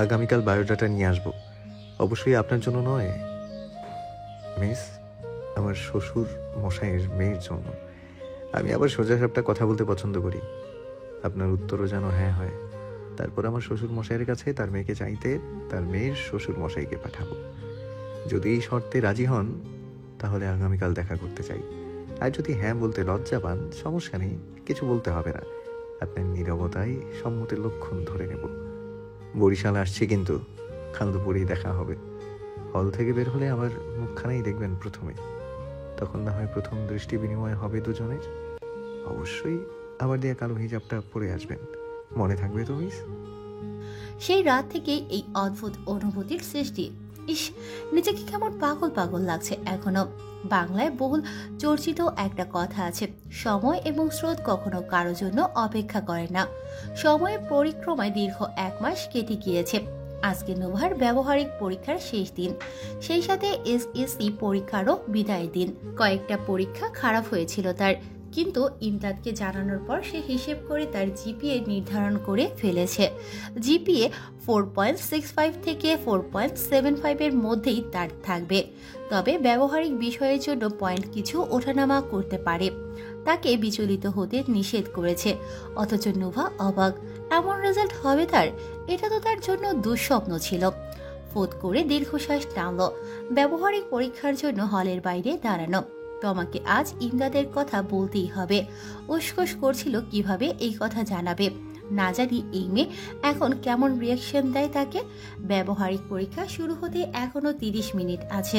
আগামীকাল বায়োডাটা নিয়ে আসবো, অবশ্যই আপনার জন্য নয় মিস, আমার শ্বশুর মশাইয়ের মেয়ের জন্য। আমি আবার সোজাসাপটা কথা বলতে পছন্দ করি। আপনার উত্তরও যেন হ্যাঁ হয়। তারপর আমার শ্বশুর মশাইয়ের কাছে তার মেয়েকে চাইতে তার মেয়ের শ্বশুর মশাইকে পাঠাবো। যদি এই শর্তে রাজি হন তাহলে আগামীকাল দেখা করতে চাই। আর যদি হ্যাঁ বলতে লজ্জা পান, সমস্যা নেই, কিছু বলতে হবে না। আপনার নীরবতাই সম্মতির লক্ষণ ধরে নেব। বরিশাল আসছি কিন্তু, খালদুপুরেই দেখা হবে। হল থেকে বের হলে আমার মুখখানাই দেখবেন প্রথমে, তখন না হয় প্রথম দৃষ্টি বিনিময় হবে দুজনের। অবশ্যই আবার দিয়ে কালো হিজাবটা পরে আসবেন, মনে থাকবে তো মিস? সেই রাত থেকে এই অদ্ভুত অনুভূতির সৃষ্টি। ইস, নিজেকে কেমন পাগল পাগল লাগছে এখনো। বাংলায় বহুল চর্চিত একটা কথা আছে, সময় এবং স্রোত কখনো কারো জন্য অপেক্ষা করে না। সময়ের পরিক্রমায় দীর্ঘ 1 মাস কেটে গিয়েছে। আজকে নোভার ব্যবহারিক পরীক্ষার শেষ দিন, সেই সাথে এসএসসি পরীক্ষারও বিদায় দিন। কয়েকটা পরীক্ষা খারাপ হয়েছিল তার, কিন্তু ইমদাদকে জানানোর পর সে হিসেব করে তার জিপিএ নির্ধারণ করে ফেলেছে। জিপিএ 4.65 থেকে 4.75 এর মধ্যেই তার থাকবে। তবে ব্যবহারিক বিষয়ের জন্য পয়েন্ট কিছু ওঠানামা করতে পারে, তাকে বিচলিত হতে নিষেধ করেছে। অথচ নোভা অবাক, এমন রেজাল্ট হবে তার? এটা তো তার জন্য দুঃস্বপ্ন ছিল। ফোত করে দীর্ঘশ্বাস টানল। ব্যবহারিক পরীক্ষার জন্য হলের বাইরে দাঁড়ানো। তোমাকে আজ ইমদাদের কথা বলতেই হবে। উসখুস করছিল কিভাবে এই কথা জানাবে। না জানি এই মেয়ে এখন কেমন রিয়াকশন দেয় তাকে। ব্যবহারিক পরীক্ষা শুরু হতে এখনো 30 মিনিট আছে।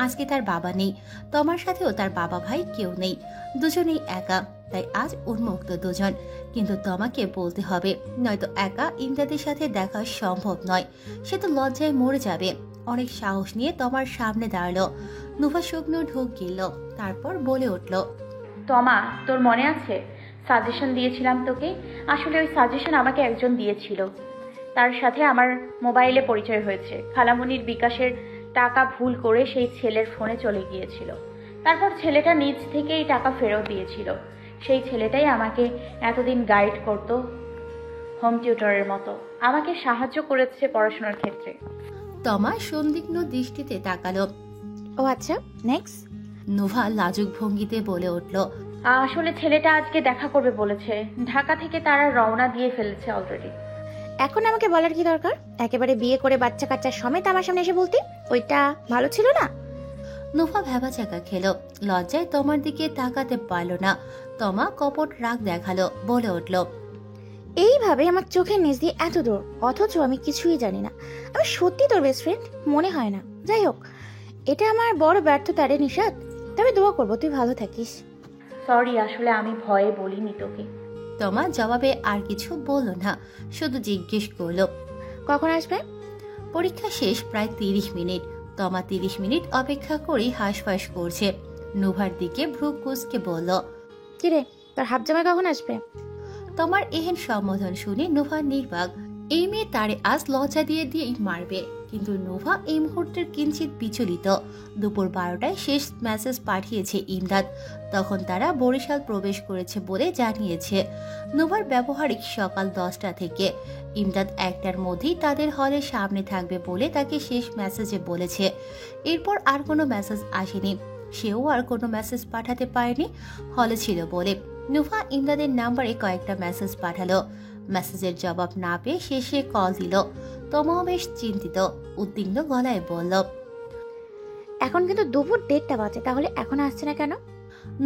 আজকে তার বাবা নেই, তোমার সাথেও তার বাবা ভাই কেউ নেই, দুজনেই একা। তাই আজ উন্মুক্ত দুজন। কিন্তু তোমাকে বলতে হবে, নয়তো একা ইমদাদের সাথে দেখা সম্ভব নয়। সে তো লজ্জায় মরে যাবে। অনেক সাহস নিয়ে তোমার সামনে দাঁড়ালো। নুভা শুকনো ঢোক গিলল, তারপর বলে উঠল, তমা, তোর মনে আছে সাজেশন দিয়েছিলাম তোকে? আসলে ওই সাজেশন আমাকে একজন দিয়েছিল, তার সাথে আমার মোবাইলে পরিচয় হয়েছে। খালামণির বিকাশের টাকা ভুল করে সেই ছেলের ফোনে চলে গিয়েছিল। তারপর ছেলেটা নিজ থেকেই টাকা ফেরত দিয়েছিল। সেই ছেলেটাই আমাকে এতদিন গাইড করতো, হোম টিউটরের মতো আমাকে সাহায্য করেছে পড়াশোনার ক্ষেত্রে। তমা সন্দিগ্ধ দৃষ্টিতে তাকালো। ও আচ্ছা, নেক্সট। নুভা লাজুক ভঙ্গিতে বলে উঠল, আসলে ছেলেটা আজকে দেখা করবে বলেছে। ঢাকা থেকে তারা রওনা দিয়ে ফেলেছে অলরেডি। এখন আমাকে বলার কি দরকার? একেবারে বিয়ে করে বাচ্চা কাচ্চা সমেত আমার সামনে এসে বলতি। ওইটা ভালো ছিল না? নুভা ভেবাচাকা খেল, লজ্জায় তোমার দিকে তাকাতে পারল না। তমা কপট রাগ দেখালো, বলে উঠল, এইভাবে আমার চোখের নিচ দিয়ে এত দূর, অথচ আমি কিছুই জানি না। আমি সত্যি তোর বেস্ট ফ্রেন্ড মনে হয় না। যাই হোক, এটা আমার বড় ব্যর্থতা রে নিশাত। তবে দোয়া করবো তুই ভালো থাকিস। সরি, আসলে আমি ভয়ে বলিনি তোকে। তমা জবাবে আর কিছু বলল না, শুধু জিজ্ঞেস করলো, কখন আসবে? পরীক্ষা শেষ প্রায় 30 মিনিট। তমা 30 মিনিট অপেক্ষা করেই হাঁসফাঁস করছে। নুভার দিকে ভ্রু কুঁচকে বলল, কিরে, তোর হাফ জামাই কখন আসবে? তোমার এহেন সম্বোধন শুনে নুভা নির্বাক। এই মেয়ে তারে আজ লজ্জা দিয়ে দিয়েই মারবে। কিন্তু নুভা এই মুহূর্তের কিঞ্চিত বিচলিত। দুপুর 12টায় শেষ মেসেজ পাঠিয়েছে ইমদাদ। তখন তারা বরিশাল প্রবেশ করেছে বলে জানিয়েছে। নুভার ব্যবহারিক সকাল 10টা থেকে। ইমদাদ 1টার মধ্যেই তাদের হলের সামনে থাকবে বলে তাকে শেষ মেসেজে বলেছে। এরপর আর কোনো মেসেজ আসেনি। সেও আর কোনো মেসেজ পাঠাতে পারেনি, হলে ছিল বলে। নুভা ইমদাদের নাম্বারে কয়েকটা মেসেজ পাঠালো। মেসেজের জবাব না পেয়ে শেষে কল দিল। তমাও বেশ চিন্তিত, উদ্বিগ্ন গলায় বলল, এখন কিন্তু দুপুর 1:30 বাজে, তাহলে এখন আসছে না কেন?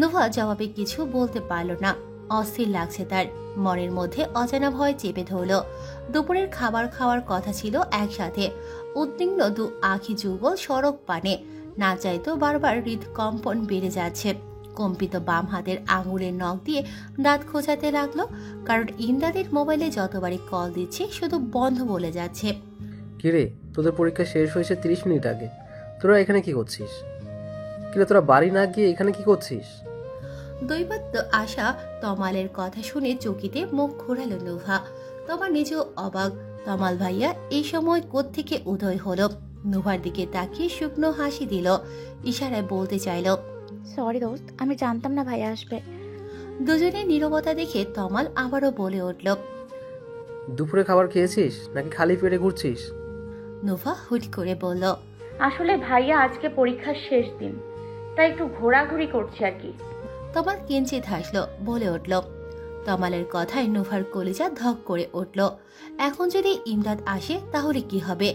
নুভা জবাবে কিছু বলতে পারল না। অস্থির লাগছে তার, মনের মধ্যে অজানা ভয় চেপে ধরল। দুপুরের খাবার খাওয়ার কথা ছিল একসাথে। উদ্বিগ্ন দু আখি যুগল সড়ক পানে। না চাইতো বারবার হৃদকম্পন বেড়ে যাচ্ছে। কম্পিত বাম হাতের আঙুলের নখ দিয়ে দাঁত খোঁচাতে লাগলো, কারণ ইমদাদের মোবাইলে যতবারই কল দিচ্ছে শুধু বন্ধ বলে যাচ্ছে। কিরে, তোদের পরীক্ষা শেষ হয়েছে 30 মিনিট আগে, তোরা এখানে কি করছিস? কিরে, তোরা বাড়ি না গিয়ে এখানে কি করছিস? দৈবাত্য আশা তমালের কথা শুনে চকিতে মুখ ঘোরালো নুভা। তমা নিজেও অবাক, তমাল ভাইয়া এই সময় কোত্থেকে উদয় হলো। নুভার দিকে তাকিয়ে শুকনো হাসি দিল, ইশারায় বলতে চাইল, সরি দোস্ত, আমি জানতাম না ভাইয়া আসবে। দুজনের নীরবতা দেখে তমাল আবারও বলে উঠল, দুপুরে খাবার খেয়েছিস নাকি খালি পেটে ঘুরছিস? নোভা হুট করে বলল। আসলে ভাইয়া আজকে পরীক্ষার শেষ দিন, তাই একটু ঘোরাঘুরি করছি আর কি। তমাল কিঞ্চিত হাসলো, বলে উঠল। তমালের কথায় নোভার কলিজা ধক করে উঠল। এখন যদি ইমদাদ আসে তাহলে কি হবে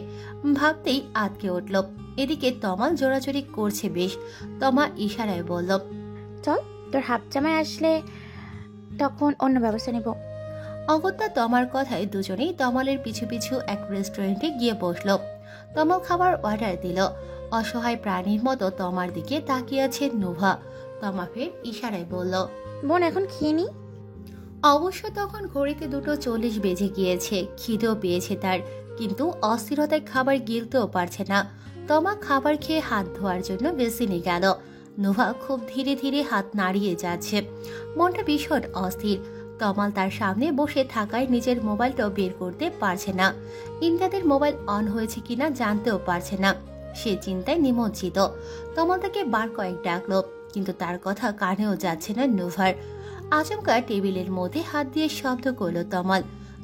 ভাবতেই আটকে উঠল। এদিকে তমাল জোরাজোরি করছে বেশ। তমা ইশারায় বলল, চল, তোর হাফ জামাই আসলে তখন অন্য ব্যবস্থা নেব। অগত্যা তমার কথায় দুজনেই তমালের পিছু পিছু এক রেস্টুরেন্টে গিয়ে বসল। তমাল খাবার অর্ডার দিল। অসহায় প্রাণীর মতো তমার দিকে তাকিয়ে আছে নোভা। তমা ফের ইশারায় বলল, বোন এখন খেয়ে নি। অবশ্য তখন ঘড়িতে 2:40 বেজে গিয়েছে। খিদেও পেয়েছে তার, কিন্তু অস্থিরতায় খাবার গিলতেও পারছে না। তমা খাবার খেয়ে হাত ধোয়ার জন্য বেসিনে গেল। নোভা খুব ধীরে ধীরে হাত নাড়িয়ে যাচ্ছে। মনটা ভীষণ অস্থির। তমাল তার সামনে বসে থাকায় নিজের মোবাইলটাও বের করতে পারছে না। ইমদাদের মোবাইল অন হয়েছে কিনা জানতেও পারছে না। সে চিন্তায় নিমজ্জিত। তমাল তাকে বার কয়েক ডাকলো, কিন্তু তার কথা কানেও যাচ্ছে না নোভার। আচমকা টেবিলের মধ্যে হাত দিয়ে শব্দ করল তমাল।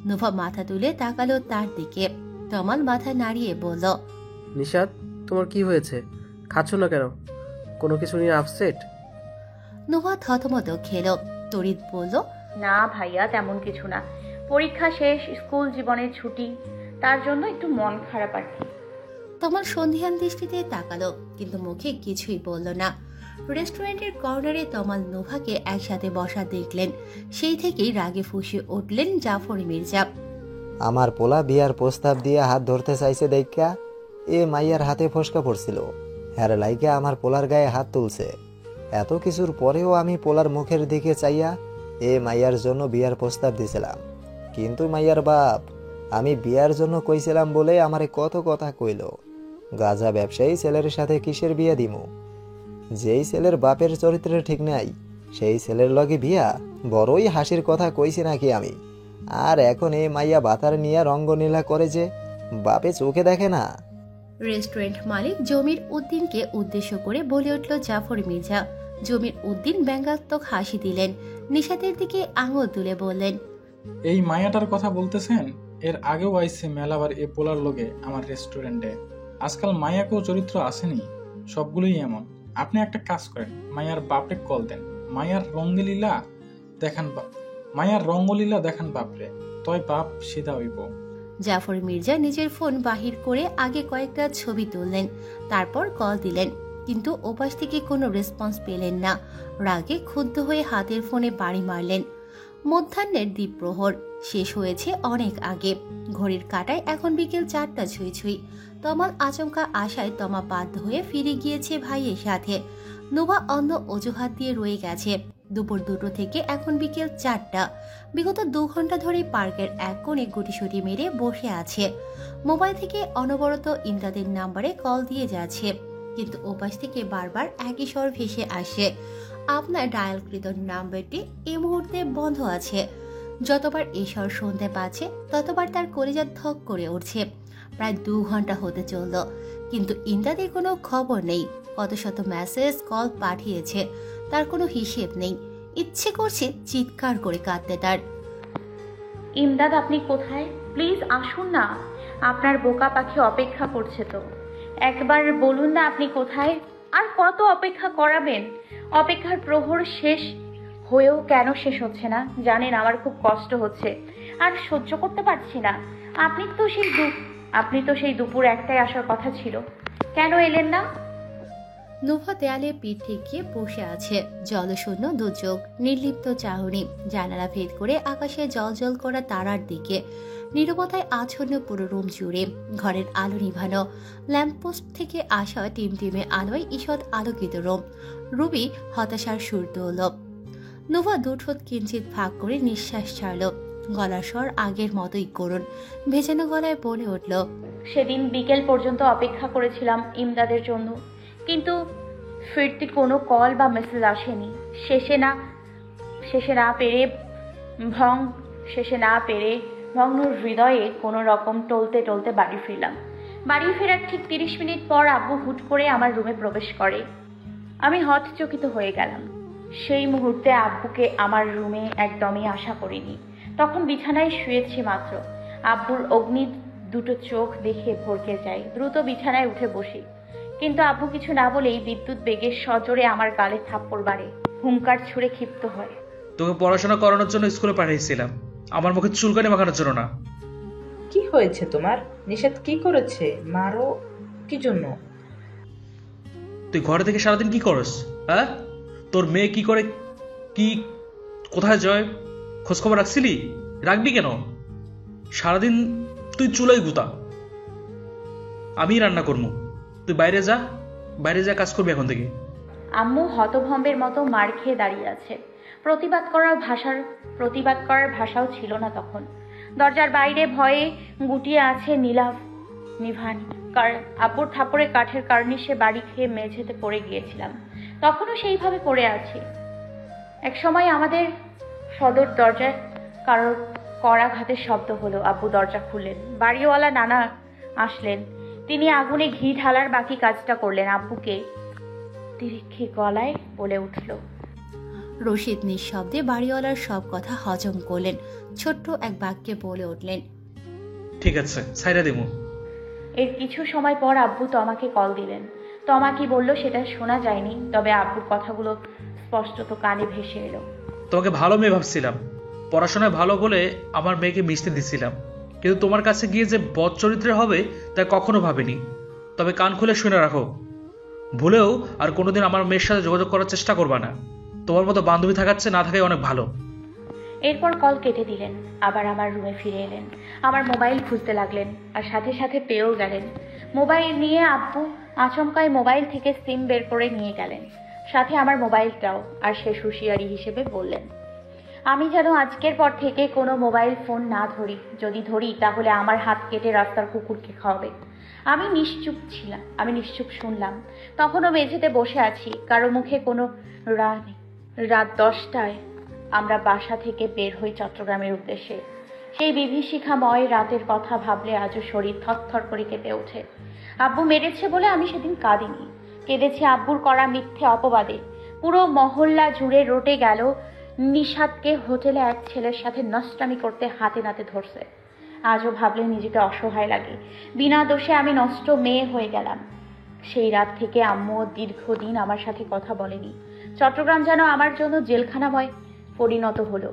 নোভা মাথা তুলে তাকালো তার দিকে। তমাল মাথা নাড়িয়ে বলল, নিশাত, তোমার কি হয়েছে? খাচ্ছ না কেন? কোনো কিছু নিয়ে আপসেট? নোভা থতমত খেল। তড়িৎ বলল, না ভাইয়া, তেমন কিছু না। পরীক্ষা শেষ, স্কুল জীবনের ছুটি, তার জন্য একটু মন খারাপ আর কি। তমাল সন্ধিহান দৃষ্টিতে তাকালো, কিন্তু মুখে কিছুই বলল না। রেস্টুরেন্টের কর্নারে তমাল নোভাকে একসাথে বসা দেখলেন। সেই থেকেই রাগে ফুঁসে উঠলেন জাফর মির্জা। আমার পোলা বিয়ার প্রস্তাব দিয়ে হাত ধরতে চাইছে দেখা এ মাইয়ার হাতে ফসকা পড়ছিল। হ্যার লাইকে আমার পোলার গায়ে হাত তুলছে। এত কিছুর পরেও আমি পোলার মুখের দিকে চাইয়া এ মাইয়ার জন্য বিয়ার প্রস্তাব দিছিলাম। কিন্তু মাইয়ার বাপ আমি বিয়ার জন্য কইছিলাম বলে আমারে কত কথা কইল। গাঁজা ব্যবসায়ী ছেলের সাথে কিসের বিয়া দিমু? যেই ছেলের বাপের চরিত্রের ঠিক নাই সেই ছেলের লগে বিয়া? বড়ই হাসির কথা কইছি নাকি আমি? আর এখন এই মাইয়া বাতার নিয়ে রঙ্গনীলা করে যে বাপে চোখে দেখে না। রেস্টুরেন্ট মালিক জমির উদ্দিনকে উদ্দেশ্য করে বলে উঠল জাফর মির্জা। জমির উদ্দিন ব্যঙ্গাত্মক হাসি দিলেন। নিশাতের দিকে আঙুল তুলে বললেন, এই মায়াটার কথা বলতেছেন? এর আগেও আইছে মেলাবার এ পোলার লোকে আমার রেস্টুরেন্টে। আজকাল মায়াকেও চরিত্র আসেনি, সবগুলোই এমন। আপনি একটা কাজ করেন, মায়ার বাপরে কল দেন। মায়ার রঙ্গলীলা দেখান বাপরে, তয় বাপ সিধা হইব। জাফর মির্জা নিজের ফোন বাহির করে আগে কয়েকটা ছবি তুললেন, তারপর কল দিলেন। কিন্তু ওপাশ থেকে কোনো রেসপন্স পেলেন না। রাগে ক্ষুব্ধ হয়ে হাতের ফোনে বাড়ি মারলেন। মধ্যাহ্নের দ্বীপ্রহর শেষ হয়েছে অনেক আগে। ঘড়ির কাঁটায় এখন বিকেল 4টা ছুঁই ছুঁই। তমাল আচমকা আশায় তমা বাধ্য হয়ে ফিরে গিয়েছে ভাইয়ের সাথে। নোভা অন্য অজুহাত দিয়ে রয়ে গেছে। দুপুর 2টো থেকে এখন বিকেল 4টা। বিগত 2 ঘন্টা ধরে পার্কের এক কোণে গুটিসুটি মেরে বসে আছে। মোবাইল থেকে অনবরত ইমদাদের নাম্বারে কল দিয়ে যাচ্ছে, কিন্তু ওপাশ থেকে বারবার একই স্বর ভেসে আসে, আপনার ডায়ালকৃত নাম্বারটি এই মুহূর্তে বন্ধ আছে। যতবার এই স্বর শুনতে পাচ্ছে ততবার তার কলিজা ধক করে উঠছে। প্রায় 2 ঘন্টা হতে চলল, কিন্তু ইমদাদের কোনো খবর নেই। কত শত মেসেজ কল পাঠিয়েছে, তার কোনো হিসেব নেই। ইচ্ছে করছে চিৎকার করে কাঁদতে তার। ইমদাদ, আপনি কোথায়? প্লিজ আসুন না, আপনার বোকা পাখি অপেক্ষা করছে তো। একবার বলুন না আপনি কোথায়। আর কত অপেক্ষা করাবেন? অপেক্ষার প্রহর শেষ হয়েও কেন শেষ হচ্ছে না জানেন? আমার খুব কষ্ট হচ্ছে, আর সহ্য করতে পারছি না। আপনি তো সেই দুপুর 1টায় আসার কথা ছিল, কেন এলেন না? নোভা দেয়ালে পিঠ ঠেকিয়ে বসে আছে। জলশূন্য দুচোখ, নির্লিপ্ত চাহনি, জানালা ভেদ করে আকাশে জলজল করা তারার দিকে। নীরবতায় আচ্ছন্ন পুরো রুম জুড়ে। ঘরের আলো নিভানো, ল্যাম্পপোস্ট থেকে আসা টিমটিমে আলোয় ঈষৎ আলোকিত রুম। রুবি হতাশার সুর তুলল। নোভা দুঠোঁট কিঞ্চিত ভাগ করে নিঃশ্বাস ছাড়ল। গলার স্বর আগের মতোই করুণ, ভেজানো গলায় বলে উঠল, সেদিন বিকেল পর্যন্ত অপেক্ষা করেছিলাম ইমদাদের জন্য, কিন্তু ফিরতি কোনো কল বা মেসেজ আসেনি। শেষে না পেরে ভগ্ন হৃদয়ে কোনো রকম টলতে টলতে বাড়ি ফিরলাম। বাড়ি ফেরার ঠিক 30 মিনিট পর আব্বু হুট করে আমার রুমে প্রবেশ করে। আমি হতচকিত হয়ে গেলাম। সেই মুহূর্তে আব্বুকে আমার রুমে একদমই আশা করিনি। তখন বিছানায় শুয়েছি মাত্র, আব্বুর অগ্নি দুটো চোখ দেখে ভরকে যাই, দ্রুত বিছানায় উঠে বসি। কিন্তু আব্বু কিছু না বলেই বিদ্যুৎ বেগে সজোরে আমার গালে থাপ্পড় বাড়ে, হুঙ্কার ছুঁড়ে ক্ষিপ্ত হয়। তোকে পড়াশোনা করানোর জন্য স্কুলে পাঠিয়েছিলাম, আমার মুখে চুলকানি মাখানোর জন্য না। কি হয়েছে তোমার? নিষেধ কি করেছে? মারো কি জন্য? তুই ঘরে থেকে সারাদিন কি করস? হ্যাঁ, তোর মেয়ে কি করে, কি কোথায় যায় খোঁজখবর রাখছিলি? রাখবি কেন? সারাদিন তুই চুলাই গুতা, আমি রান্না করবো, তুই বাইরে যা, বাইরে যা কাজ করবি এখন থেকে। আম্মু হতভম্বের মতো মার খেয়ে দাঁড়িয়ে আছে। প্রতিবাদ করার ভাষাও ছিল না তখন। দরজার বাইরে ভয়ে গুটিয়ে আছে নিভান। আব্বুর থাপড়ে কাঠের কার্নিশে বাড়ি খেয়ে মেঝেতে পড়ে গিয়েছিলাম, তখনও সেইভাবে পড়ে আছি। এক সময় আমাদের সদর দরজায় কারোর করাঘাতের শব্দ হলো। আব্বু দরজা খুললেন, বাড়িওয়ালা নানা আসলেন। তিনি আগুনে ঘি ঢালার বাকি কাজটা করলেন। আব্বুকে তিরিক্ষি গলায় বলে উঠল, রশিদ নিঃশব্দে বাড়িওয়ালার সব কথা হজম করলেন, ছোট্ট এক বাক্যে বলে উঠলেন, ঠিক আছে, ছাইরা দিমু। এর কিছু সময় পর আব্বু তমাকে কল দিলেন। তমা কি বলল সেটা শোনা যায়নি, তবে আব্বুর কথাগুলো স্পষ্টত কানে ভেসে এলো। তোমাকে ভালো মেয়ে ভাবছিলাম, পড়াশোনায় ভালো বলে আমার মেয়েকে মিশতে দিছিলাম, কিন্তু তোমার কাছে গিয়ে যে বদ চরিত্রের হবে তা কখনো ভাবিনি। তবে কান খুলে শুনে রাখো, ভুলেও আর কোনোদিন আমার মেয়ের সাথে যোগাযোগ করার চেষ্টা করবা না। তোমার মতো বান্ধবী থাকাচ্ছে না থাকাই অনেক ভালো। এরপর কল কেটে দিলেন। আবার আমার রুমে ফিরে এলেন, আমার মোবাইল খুঁজতে লাগলেন, আর সাথে সাথে পেয়েও গেলেন। মোবাইল নিয়ে আব্বু আচমকায় মোবাইল থেকে সিম বের করে নিয়ে গেলেন, সাথে আমার মোবাইলটাও। আর শেষ হুঁশিয়ারি হিসেবে বললেন, আমি যেন আজকের পর থেকে কোনো মোবাইল ফোন না ধরি, যদি ধরি তাহলে আমার হাত কেটে রাস্তার কুকুরকে খাওয়াবে। আমি নিশ্চুপ শুনলাম। তখনও মেঝেতে বসে আছি, কারো মুখে কোনো রাগ নেই। রাত 10টায় আমরা বাসা থেকে বের হই চট্টগ্রামের উদ্দেশ্যে। সেই বিভীষিকাময় রাতের কথা ভাবলে আজও শরীর থরথর করে কেঁপে ওঠে। আব্বু মেরেছে বলে আমি সেদিন কাঁদিনি, কেঁদেছি আব্বুর করা মিথ্যে অপবাদে। পুরো মহল্লা জুড়ে রটে গেল নিশাদকে হোটেলে এক ছেলের সাথে নষ্টামি করতে হাতে নাতে ধরছে। আজও ভাবলে নিজেকে অসহায় লাগে। বিনা দোষে আমি নষ্ট মেয়ে হয়ে গেলাম। সেই রাত থেকে আম্মু দীর্ঘদিন আমার সাথে কথা বলেনি। চট্টগ্রাম যেন আমার জন্য জেলখানাময় পরিণত হলো।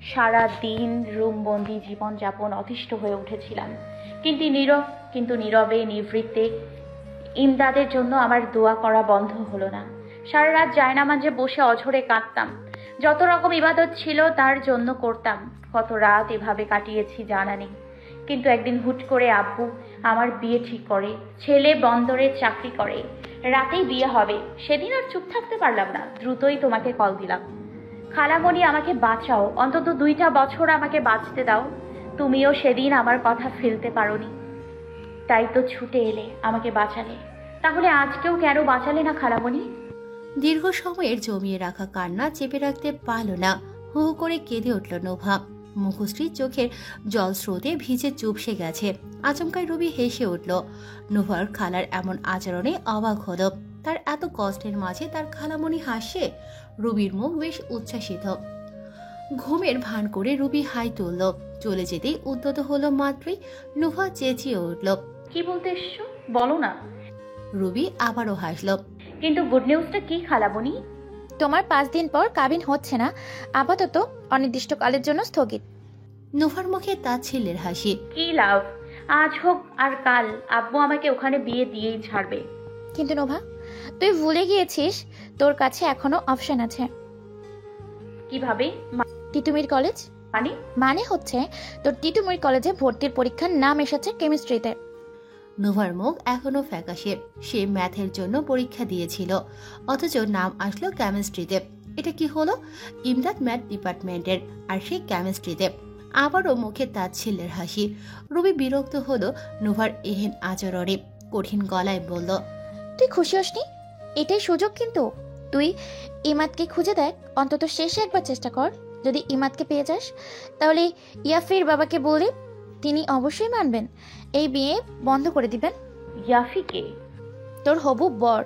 সারা দিন রুমবন্দি জীবনযাপন অতিষ্ঠ হয়ে উঠেছিলাম, কিন্তু নীরবে নিভৃতে ইমদাদের জন্য আমার দোয়া করা বন্ধ হলো না। সারা রাত জায়নামাজে বসে অঝরে কাঁদতাম। যত রকম ইবাদত ছিল তার জন্য করতাম। কত রাত এভাবে কাটিয়েছি জানা নেই। কিন্তু একদিন হুট করে আব্বু আমার বিয়ে ঠিক করে। ছেলে বন্দরে চাকরি করে, রাতেই বিয়ে হবে। সেদিন আর চুপ থাকতে পারলাম না, দ্রুতই তোমাকে কল দিলাম। খালামণি, আমাকে বাঁচাও, অন্তত 2টা বছর আমাকে বাঁচতে দাও। তুমিও সেদিন আমার কথা ফেলতে পারোনি, তাই তো ছুটে এলে, আমাকে বাঁচালে। তাহলে আজকেও কেন বাঁচালে না খালামণি? দীর্ঘ সময়ের জমিয়ে রাখা কান্না চেপে রাখতে পারল না, হু হু করে কেঁদে উঠল নোভা। মুখশ্রীর চোখের জল স্রোতে ভিজে চুপসে গেছে। আচমকায় রবি হেসে উঠল। নোভার খালার এমন আচরণে অবাক হল। তার এত কষ্টের মাঝে তার খালামণি হাসে। রবির মুখ বেশ উচ্ছ্বাসিত। ঘুমের ভান করে রবি হাই তুলল। চলে যেতেই উদ্যত হলো মাত্রই নোভা চেঁচিয়ে উঠল, কি বলতে এসছো বলো না। রবি আবারও হাসল। কিন্তু গুড নিউজটা কি খালামণি? তোমার 5 দিন পর কাবিন হচ্ছে না, আপাতত অনির্দিষ্টকালের জন্য স্থগিত। নোভার মুখে তার ছেলের হাসি। কি লাভ, আজ হোক আর কাল আব্বু আমাকে ওখানে বিয়ে দিয়েই ছাড়বে। কিন্তু নোভা, তুই ভুলে গিয়েছিস তোর কাছে এখনো অপশন আছে। কিভাবে টিটুমির কলেজ। মানে হচ্ছে তোর টিটুমির কলেজে ভর্তির পরীক্ষার নাম এসেছে কেমিস্ট্রিতে। নোভার মুখ এখনো ফ্যাকাশে। সে ম্যাথের জন্য পরীক্ষা দিয়েছিল, অথচ নাম আসলো কেমিস্ট্রিতে। এটা কি হলো? ইমদাদ ম্যাথ ডিপার্টমেন্টের, আর সে কেমিস্ট্রিতে। আবারও মুখে তার ছেলের হাসি। রবি বিরক্ত হলো নোভার এহেন আচরণে। কঠিন গলায় বলল, তুই খুশি হসনি? এটাই সুযোগ, কিন্তু তুই ইমাদকে খুঁজে দেখ, অন্তত শেষে একবার চেষ্টা কর। যদি ইমাদকে পেয়ে যাস তাহলে ইয়াফির বাবাকে বলে তিনি অবশ্যই মানবেন, এই বিয়ে বন্ধ করে দিবেন। ইয়াফিকে? তোর হবু বর।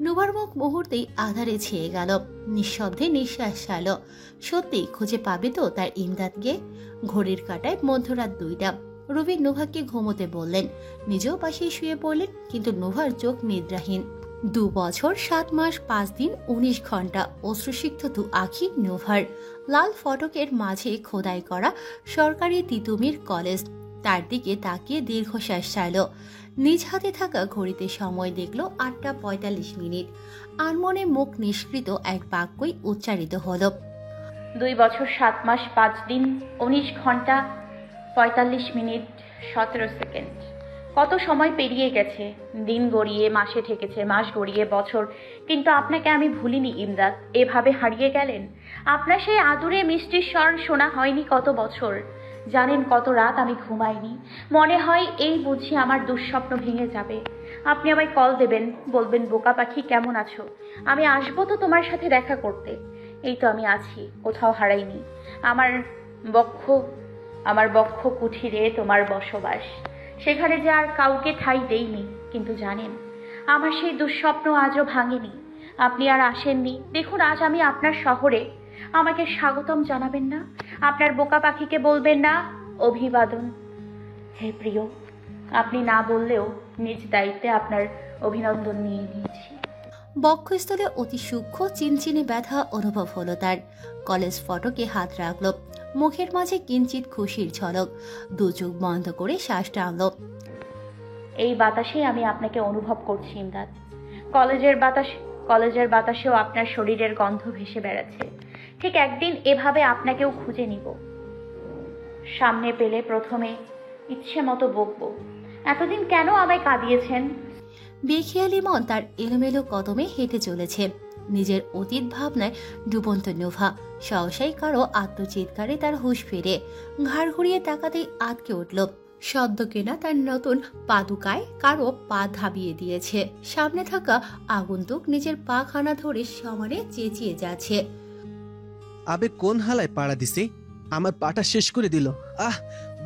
নোভার মুখ মুহূর্তেই আধারে ছেয়ে গেল। নিঃশব্দে নিঃশ্বাস ছাড়ল। সত্যি খুঁজে পাবে তো তার ইমদাদকে? ঘড়ির কাঁটায় মধ্যরাত 2টা। রবি নোভাকে ঘুমোতে বললেন, নিজেও পাশেই শুয়ে পড়লেন, কিন্তু নোভার চোখ নিদ্রাহীন। 2 বছর 7 মাস 5 দিন 19 ঘন্টা অশ্রুসিক্ত 2 আঁখি নোভার। লাল ফটকের মাঝে খোদাই করা সরকারি তিতুমির কলেজ। তার দিকে তাকিয়ে দীর্ঘশ্বাস ছাড়ল। নিজ হাতে থাকা ঘড়িতে সময় দেখল 8টা 45 মিনিট। আর মনে মুখ নিষ্কৃত এক বাক্যই উচ্চারিত হলো। 2 বছর 7 মাস 5 দিন 19 ঘন্টা 45 মিনিট 17 সেকেন্ড। কত সময় পেরিয়ে গেছে, দিন গড়িয়ে মাসে ঠেকেছে, মাস গড়িয়ে বছর, কিন্তু আপনাকে আমি ভুলিনি ইমদাদ। এভাবে হারিয়ে গেলেন। আপনার সেই আদুরে মিষ্টির স্বর শোনা হয়নি কত বছর। জানেন কত রাত আমি ঘুমাইনি। মনে হয় এই বুঝি আমার দুঃস্বপ্ন ভেঙে যাবে। আপনি আমায় কল দেবেন, বলবেন, বোকা পাখি কেমন আছো? আমি আসবো তো তোমার সাথে দেখা করতে। এই তো আমি আছি, কোথাও হারাইনি। আমার বক্ষ কুঠিরে তোমার বসবাস। সেখানে যে আর কাউকে ঠাঁই দেইনি, কিন্তু জানেন আমার সেই দুঃস্বপ্ন আজও ভাঙেনি। আপনি আর আসেননি। দেখুন আজ আমি আপনার শহরে। আমাকে স্বাগতম জানাবেন না? আপনার বোকা পাখিকে বলবেন না অভিবাদন? হে প্রিয়, আপনি না বললেও নিজ দায়িত্বে আপনার অভিনন্দন নিয়ে নিয়েছি। বক্ষস্থলে অতি সূক্ষ্ম চিনচিনে ব্যথা অনুভব হলো তার। কলেজ ফটকে হাত রাখল। মুখের মাঝে কিঞ্চিত খুশির ঝলক। 2 চোখ বন্ধ করে শ্বাস টানল। এই বাতাসে আমি আপনাকে অনুভব করছি ইমদাদ। কলেজের বাতাসেও আপনার শরীরের গন্ধ ভেসে বেড়াচ্ছে। ঠিক একদিন এভাবে আপনাকেও খুঁজে নিব। সামনে পেলে প্রথমে ইচ্ছে মতো বকবো, এতদিন কেন আমায় কাঁদিয়েছেন। বেখেয়ালি মন তার এলোমেলো কদমে হেঁটে চলেছে। নিজের অতীত ভাবনায় ডুবন্ত নোভা। সহসাই কারো আত্মচিৎকারে তার হুঁশ ফেরে। ঘাড় ঘুরিয়ে তাকাতেই আটকে উঠল। সদ্য কেনা তার নতুন পাদুকায় কারো পা ধাবিয়ে দিয়েছে। সামনে থাকা আগন্তুক নিজের পা খানা ধরে সমানে চেঁচিয়ে যাচ্ছে। আবে কোন হালায় পাড়া দিছে? আমার পাটা শেষ করে দিল।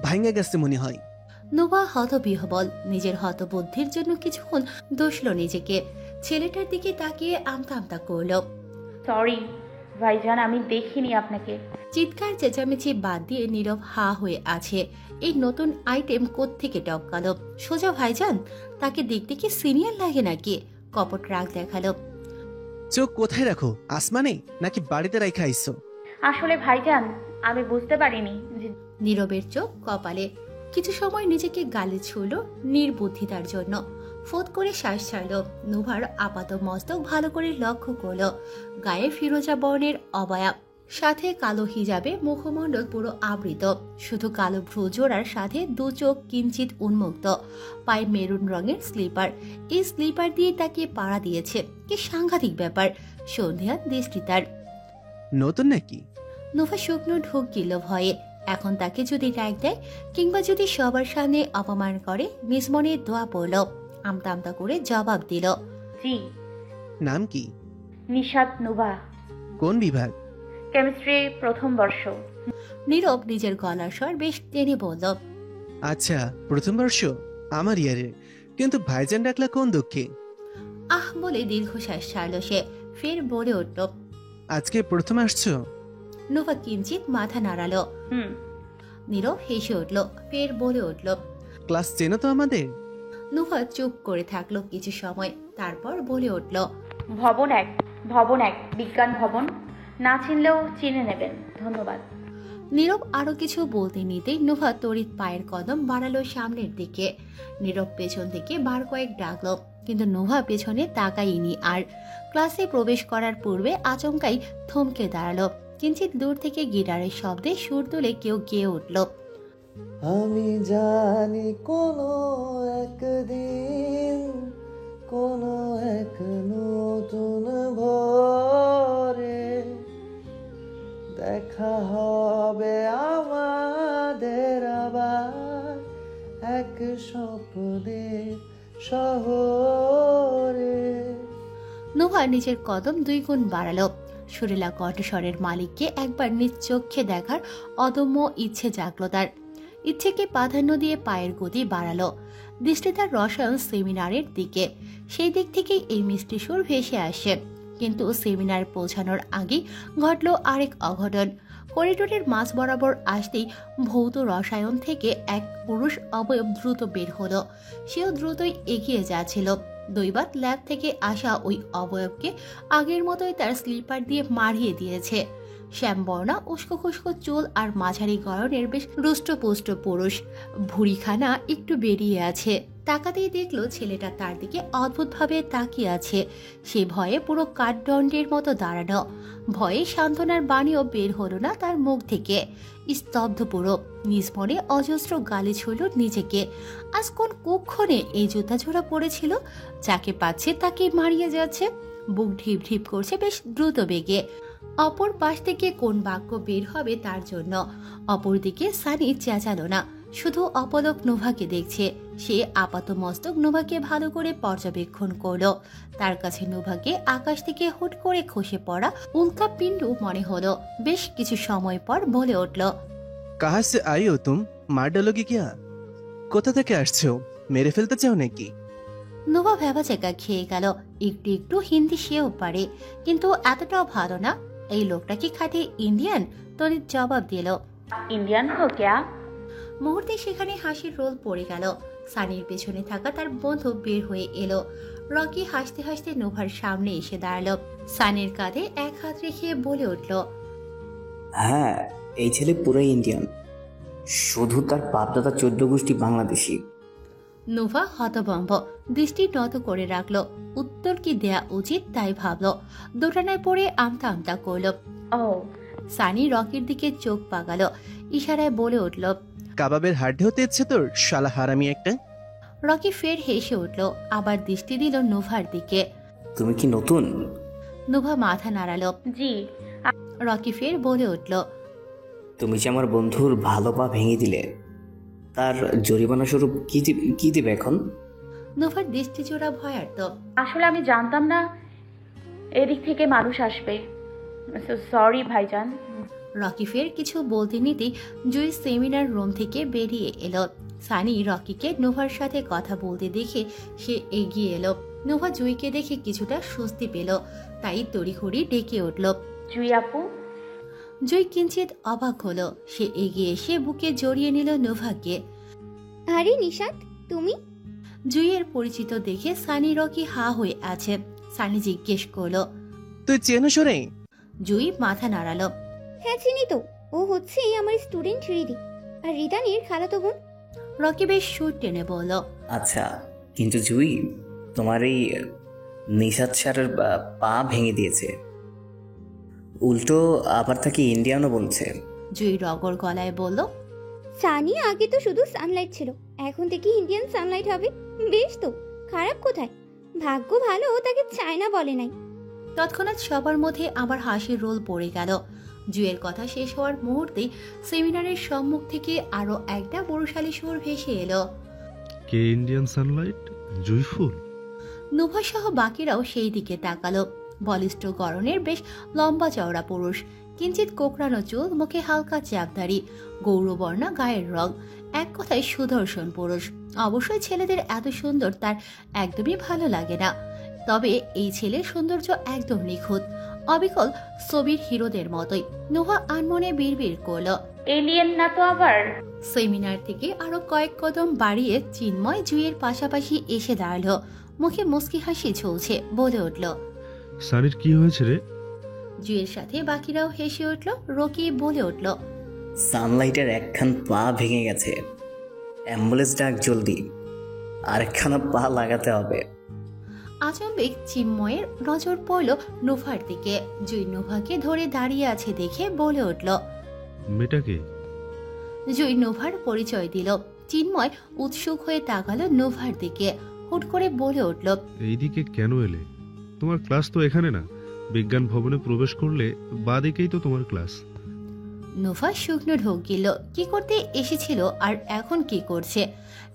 ভাঙে গেছে মনে হয়। নোভা হতবিহ্বল। নিজের হতবুদ্ধির জন্য কিছুক্ষণ দোষল নিজেকে। ছেলেটার দিকে তাকিয়ে আমতা আমতা করল। সরি ভাইজান, আমি দেখিনি আপনাকে। চিৎকার চেঁচামেচি বাদ দিয়ে নীরব হা হয়ে আছে। এই নতুন আইটেম কোত্থেকে টপকালো? সোজা ভাইজান? তাকে দেখতে কি সিনিয়র লাগে নাকি? কপট রাগ দেখালো। চোখ কোথায় রাখো? আসমানে নাকি বাড়িতে রাইখা আইছো? আসলে ভাইজান, আমি বুঝতে পারিনি যে। নীরবের চোখ কপালে। কিছু সময় নিজেকে গালে ছুঁল নির্বুদ্ধিতার জন্য। ফোঁত করে শ্বাস ছাড়ল। নোভার আপাত মস্তক ভালো করে লক্ষ্য করল। গায়ে ফিরোজা বর্ণের অবয়া, সাথে কালো হিজাবে মুখমণ্ডল পুরো আবৃত। শুধু কালো ভ্রুজোড়ার সাথে 2 চোখ কিঞ্চিত উন্মুক্ত। পায়ে মেরুন রঙের স্লিপার। এই স্লিপার দিয়ে তাকে পাড়া দিয়েছে। কি সাংঘাতিক ব্যাপার! সন্ধ্যা দৃষ্টি তার। নতুন নাকি? নোভা শুকনো ঢোক গিল ভয়ে। এখন তাকে যদি ট্যাগ দেয়, কিংবা যদি সবার সামনে অপমান করে, নিজ মনে দোয়া পড়ল। আমতা আমতা করে জবাব দিল, জি। নাম কি? নিশাত নুভা। কোন বিভাগ? কেমিস্ট্রি 1ম বর্ষ। নীরব নিজের গলার স্বর বেশ টেনে বলল, আচ্ছা, 1ম বর্ষ। আমার ইয়ারে। কিন্তু ভাইজান ডাকলা কোন দুঃখে? আহ বলে দীর্ঘশ্বাস ছাড়ল সে। ফের বলে উঠল, আজকে প্রথম আসছো? নোভা কিঞ্চিত মাথা নাড়ালো। নীরব হেসে উঠল। ফের বলে উঠল, ক্লাস চেনো তো আমাদের? নোভা চুপ করে থাকলো কিছু সময়। তারপর বলে উঠল, ভবন এক বিজ্ঞান ভবন। না চিনলেও চিনে নেবেন, ধন্যবাদ। নীরব আরো কিছু বলতে নিতেই নোভা তড়িৎ পায়ের কদম বাড়ালো সামনের দিকে। নীরব পেছন থেকে বার কয়েক ডাকলো, কিন্তু নোভা পেছনে তাকাইনি আর। ক্লাসে প্রবেশ করার পূর্বে আচমকাই থমকে দাঁড়ালো। কিঞ্চিত দূর থেকে গিটারের শব্দে সুর তুলে কেউ গেয়ে উঠল, আমি জানি কোনো একদিন কোনো এক নতুন ভোরে দেখা হবে আমাদের আবার এক স্বপ্নের শহরে। নোভা নিজের কদম 2 গুণ বাড়ালো। সুরেলা কণ্ঠস্বরের মালিককে একবার নিজ চোখে দেখার অদম্য ইচ্ছে জাগলো তার। ইচ্ছেকে প্রাধান্য দিয়ে পায়ের গতি বাড়ালো। দৃষ্টি তার রসায়ন সেমিনারের দিকে। সেই দিক থেকেই এই মিষ্টি সুর ভেসে আসে। কিন্তু সেমিনার পৌঁছানোর আগেই ঘটল আরেক অঘটন। করিডোরের মাঝ বরাবর আসতেই ভৌত রসায়ন থেকে এক পুরুষ অবয়ব দ্রুত বের হলো। সেও দ্রুতই এগিয়ে যাচ্ছিল। দৈবাত ল্যাব থেকে আসা ওই অবয়বকে আগের মতোই তার স্লিপার দিয়ে মারিয়ে দিয়েছে। শ্যামবর্ণা উস্কো খুস্কো চুল আর মাঝারি গড়নের বেশ রুষ্টপুষ্ট পুরুষ, ভুঁড়িখানা একটু বেরিয়ে আছে। তাকাতেই দেখলো ছেলেটা তার দিকে অদ্ভুতভাবে তাকিয়ে আছে। সে ভয়ে পুরো কাঠদণ্ডের মতো দাঁড়ানো। ভয়ে সান্ত্বনার বাণীও বের হলো না তার মুখ থেকে। স্তব্ধ পুরো। নিজ মনে অজস্র গালি ছুড়ল নিজেকে। আজ কোন কুক্ষণে এই জুতা ঝোড়া পড়েছিল? যাকে পাচ্ছে তাকে মারিয়ে যাচ্ছে। বুক ঢিপ ঢিপ করছে বেশ দ্রুত বেগে। অপর পাশ থেকে কোন বাক্য বের হবে তার জন্য। অপরদিকে সানি চেঁচালো না, শুধু অপলক নোভাকে দেখছে। সে আপাত মস্তক নোভাকে ভালো করে পর্যবেক্ষণ করলো। তার কাছে নোভাকে আকাশ থেকে হুট করে খসে পড়া উল্কা পিণ্ডু মনে হলো। বেশ কিছু সময় পর বলে উঠল, কাহা সে আই হো তুম? মার ডালোগে কিয়া? কোথা থেকে আসছো? মেরে ফেলতে চাও নাকি? নোভা ভ্যাবাচেকা খেয়ে গেল। একটু একটু হিন্দি সেও পারে, কিন্তু এতটাও ভালো না। এই লোকটা কি খাঁটি ইন্ডিয়ান? তরিত জবাব দিল, इंडियन हो क्या? মুহূর্তে সেখানে হাসির রোল পড়ে গেল। সানির পেছনে থাকা তার বন্ধু বের হয়ে এলো। রকি হাসতে হাসতে নোভার সামনে এসে দাঁড়ালো। সানির কাঁধে এক হাত রেখে বলে উঠল, হ্যাঁ, এই ছেলে পুরো ইন্ডিয়ান, শুধু তার বাপদাদা 14 গোষ্ঠী বাংলাদেশি। নোভা হতভম্ব, দৃষ্টি নত করে রাখলো। উত্তর কি দেয়া উচিত তাই ভাবলো। দোটানায় পড়ে আমতা আমতা করলো। ओह সানি রকির দিকে চোখ পাকালো। ইশারায় বলে উঠল, কাবাবের হাড্ডি হতে ইচ্ছে তোর, শালা হারামি একটা? রকি ফের হেসে উঠল। আবার দৃষ্টি দিল নোভার দিকে। তুমি কি নতুন? নোভা মাথা নাড়ালো। जी রকি ফের বলে উঠল, তুমি যে আমার বন্ধুর ভালো পা ভেঙে দিলে, তার জরিমানা স্বরূপ কি দিবে এখন? নোভার দৃষ্টি জোড়া ভয়ার্থ। আসলে আমি জানতাম না এদিক থেকে মানুষ আসবে। সরি ভাইজান। রকি ফের কিছু বলতে নিতেই জুই সেমিনার রুম থেকে বেরিয়ে এলো। সানি রকিকে নোভার সাথে কথা বলতে দেখে সে এগিয়ে এলো। নোভা জুইকে দেখে কিছুটা স্বস্তি পেল, তাই তড়িঘড়ি ডেকে উঠল। জুই আপু, জুই কিঞ্চিত অবাক হলো। সে এগিয়ে এসে বুকে জড়িয়ে নিল নোভাকে। আরে নিশাত, তুমি? জুইয়ের পরিচিত দেখে সানি রকি হা হয়ে আছে। সানি জিজ্ঞেস করলো, তুই চেনো সরে? জুই মাথা নাড়ালো। হ্যাঁ চিনি তো, ও হচ্ছে আমার স্টুডেন্ট রিদি, আর রিদানির খালাতো বোন। রকি বেশ সুর টেনে বলল, আচ্ছা, কিন্তু জুই, তোমার এই নিশাত স্যারের পা ভেঙে দিয়েছে, উল্টো আবার তাকে ইন্ডিয়ানও বলছে। জুই রগর গলায় বলল, সানি আগে তো শুধু সানলাইট ছিল, এখন থেকে ইন্ডিয়ান সানলাইট হবে। বেশ তো, খারাপ কোথায়? ভাগ্য ভালো তাকে চায়না বলে নাই। তৎক্ষণাৎ সবার মধ্যে আবার হাসির রোল পড়ে গেল। জুয়ের কথা শেষ হওয়ার মুহূর্তেই সেমিনারের সম্মুখ থেকে আরো একটা বড়শালী সুর ভেসে এলো। কে ইন্ডিয়ান সানলাইট? জুইফুল? নোভা সহ বাকিরাও সেই দিকে তাকালো। বলিষ্ঠ গড়নের বেশ লম্বা চওড়া পুরুষ, কিঞ্চিত কোকড়ানো চুল, মুখে হালকা চাপদাড়ি, গৌরবর্ণা গায়ের রং, এক কথায় সুদর্শন পুরুষ। অবশ্যই ছেলেদের এত সুন্দর তার একদমই ভালো লাগে না, তবে এই ছেলের সৌন্দর্য একদম নিখুঁত, অবিকল ছবির হিরোদের মতোই। নোভা আনমনে বিড়বিড় করলো, এলিয়েন না তো আবার? সেমিনার থেকে আরো কয়েক কদম বাড়িয়ে চিন্ময় জুইয়ের পাশাপাশি এসে দাঁড়ালো। মুখে মুস্কি হাসি ঝুলছে, বলে উঠল, সানির কি হয়েছে রে? জুইয়ের সাথে বাকিরাও হেসে উঠল। রকি বলে উঠল, সানলাইটের একখান পা ভেঙে গেছে, অ্যাম্বুলেন্স ডাক জলদি, আরেকখানা পা লাগাতে হবে। আচম্বিক চিন্ময়ের নজর পড়ল নোভার দিকে। জুই নোভাকে ধরে দাঁড়িয়ে আছে দেখে বলে উঠল, মেয়েটাকে? জুই নোভার পরিচয় দিল। চিন্ময় উৎসুক হয়ে তাকালো নোভার দিকে। হুট করে বলে উঠল, এইদিকে কেন এলে? তোমার ক্লাস তো এখানে না, বিজ্ঞান ভবনে প্রবেশ করলে বাদিকেই তো তোমার ক্লাস। নোভা শুকনো ঢোক গেল। কি করতে এসেছিল আর এখন কি করছে?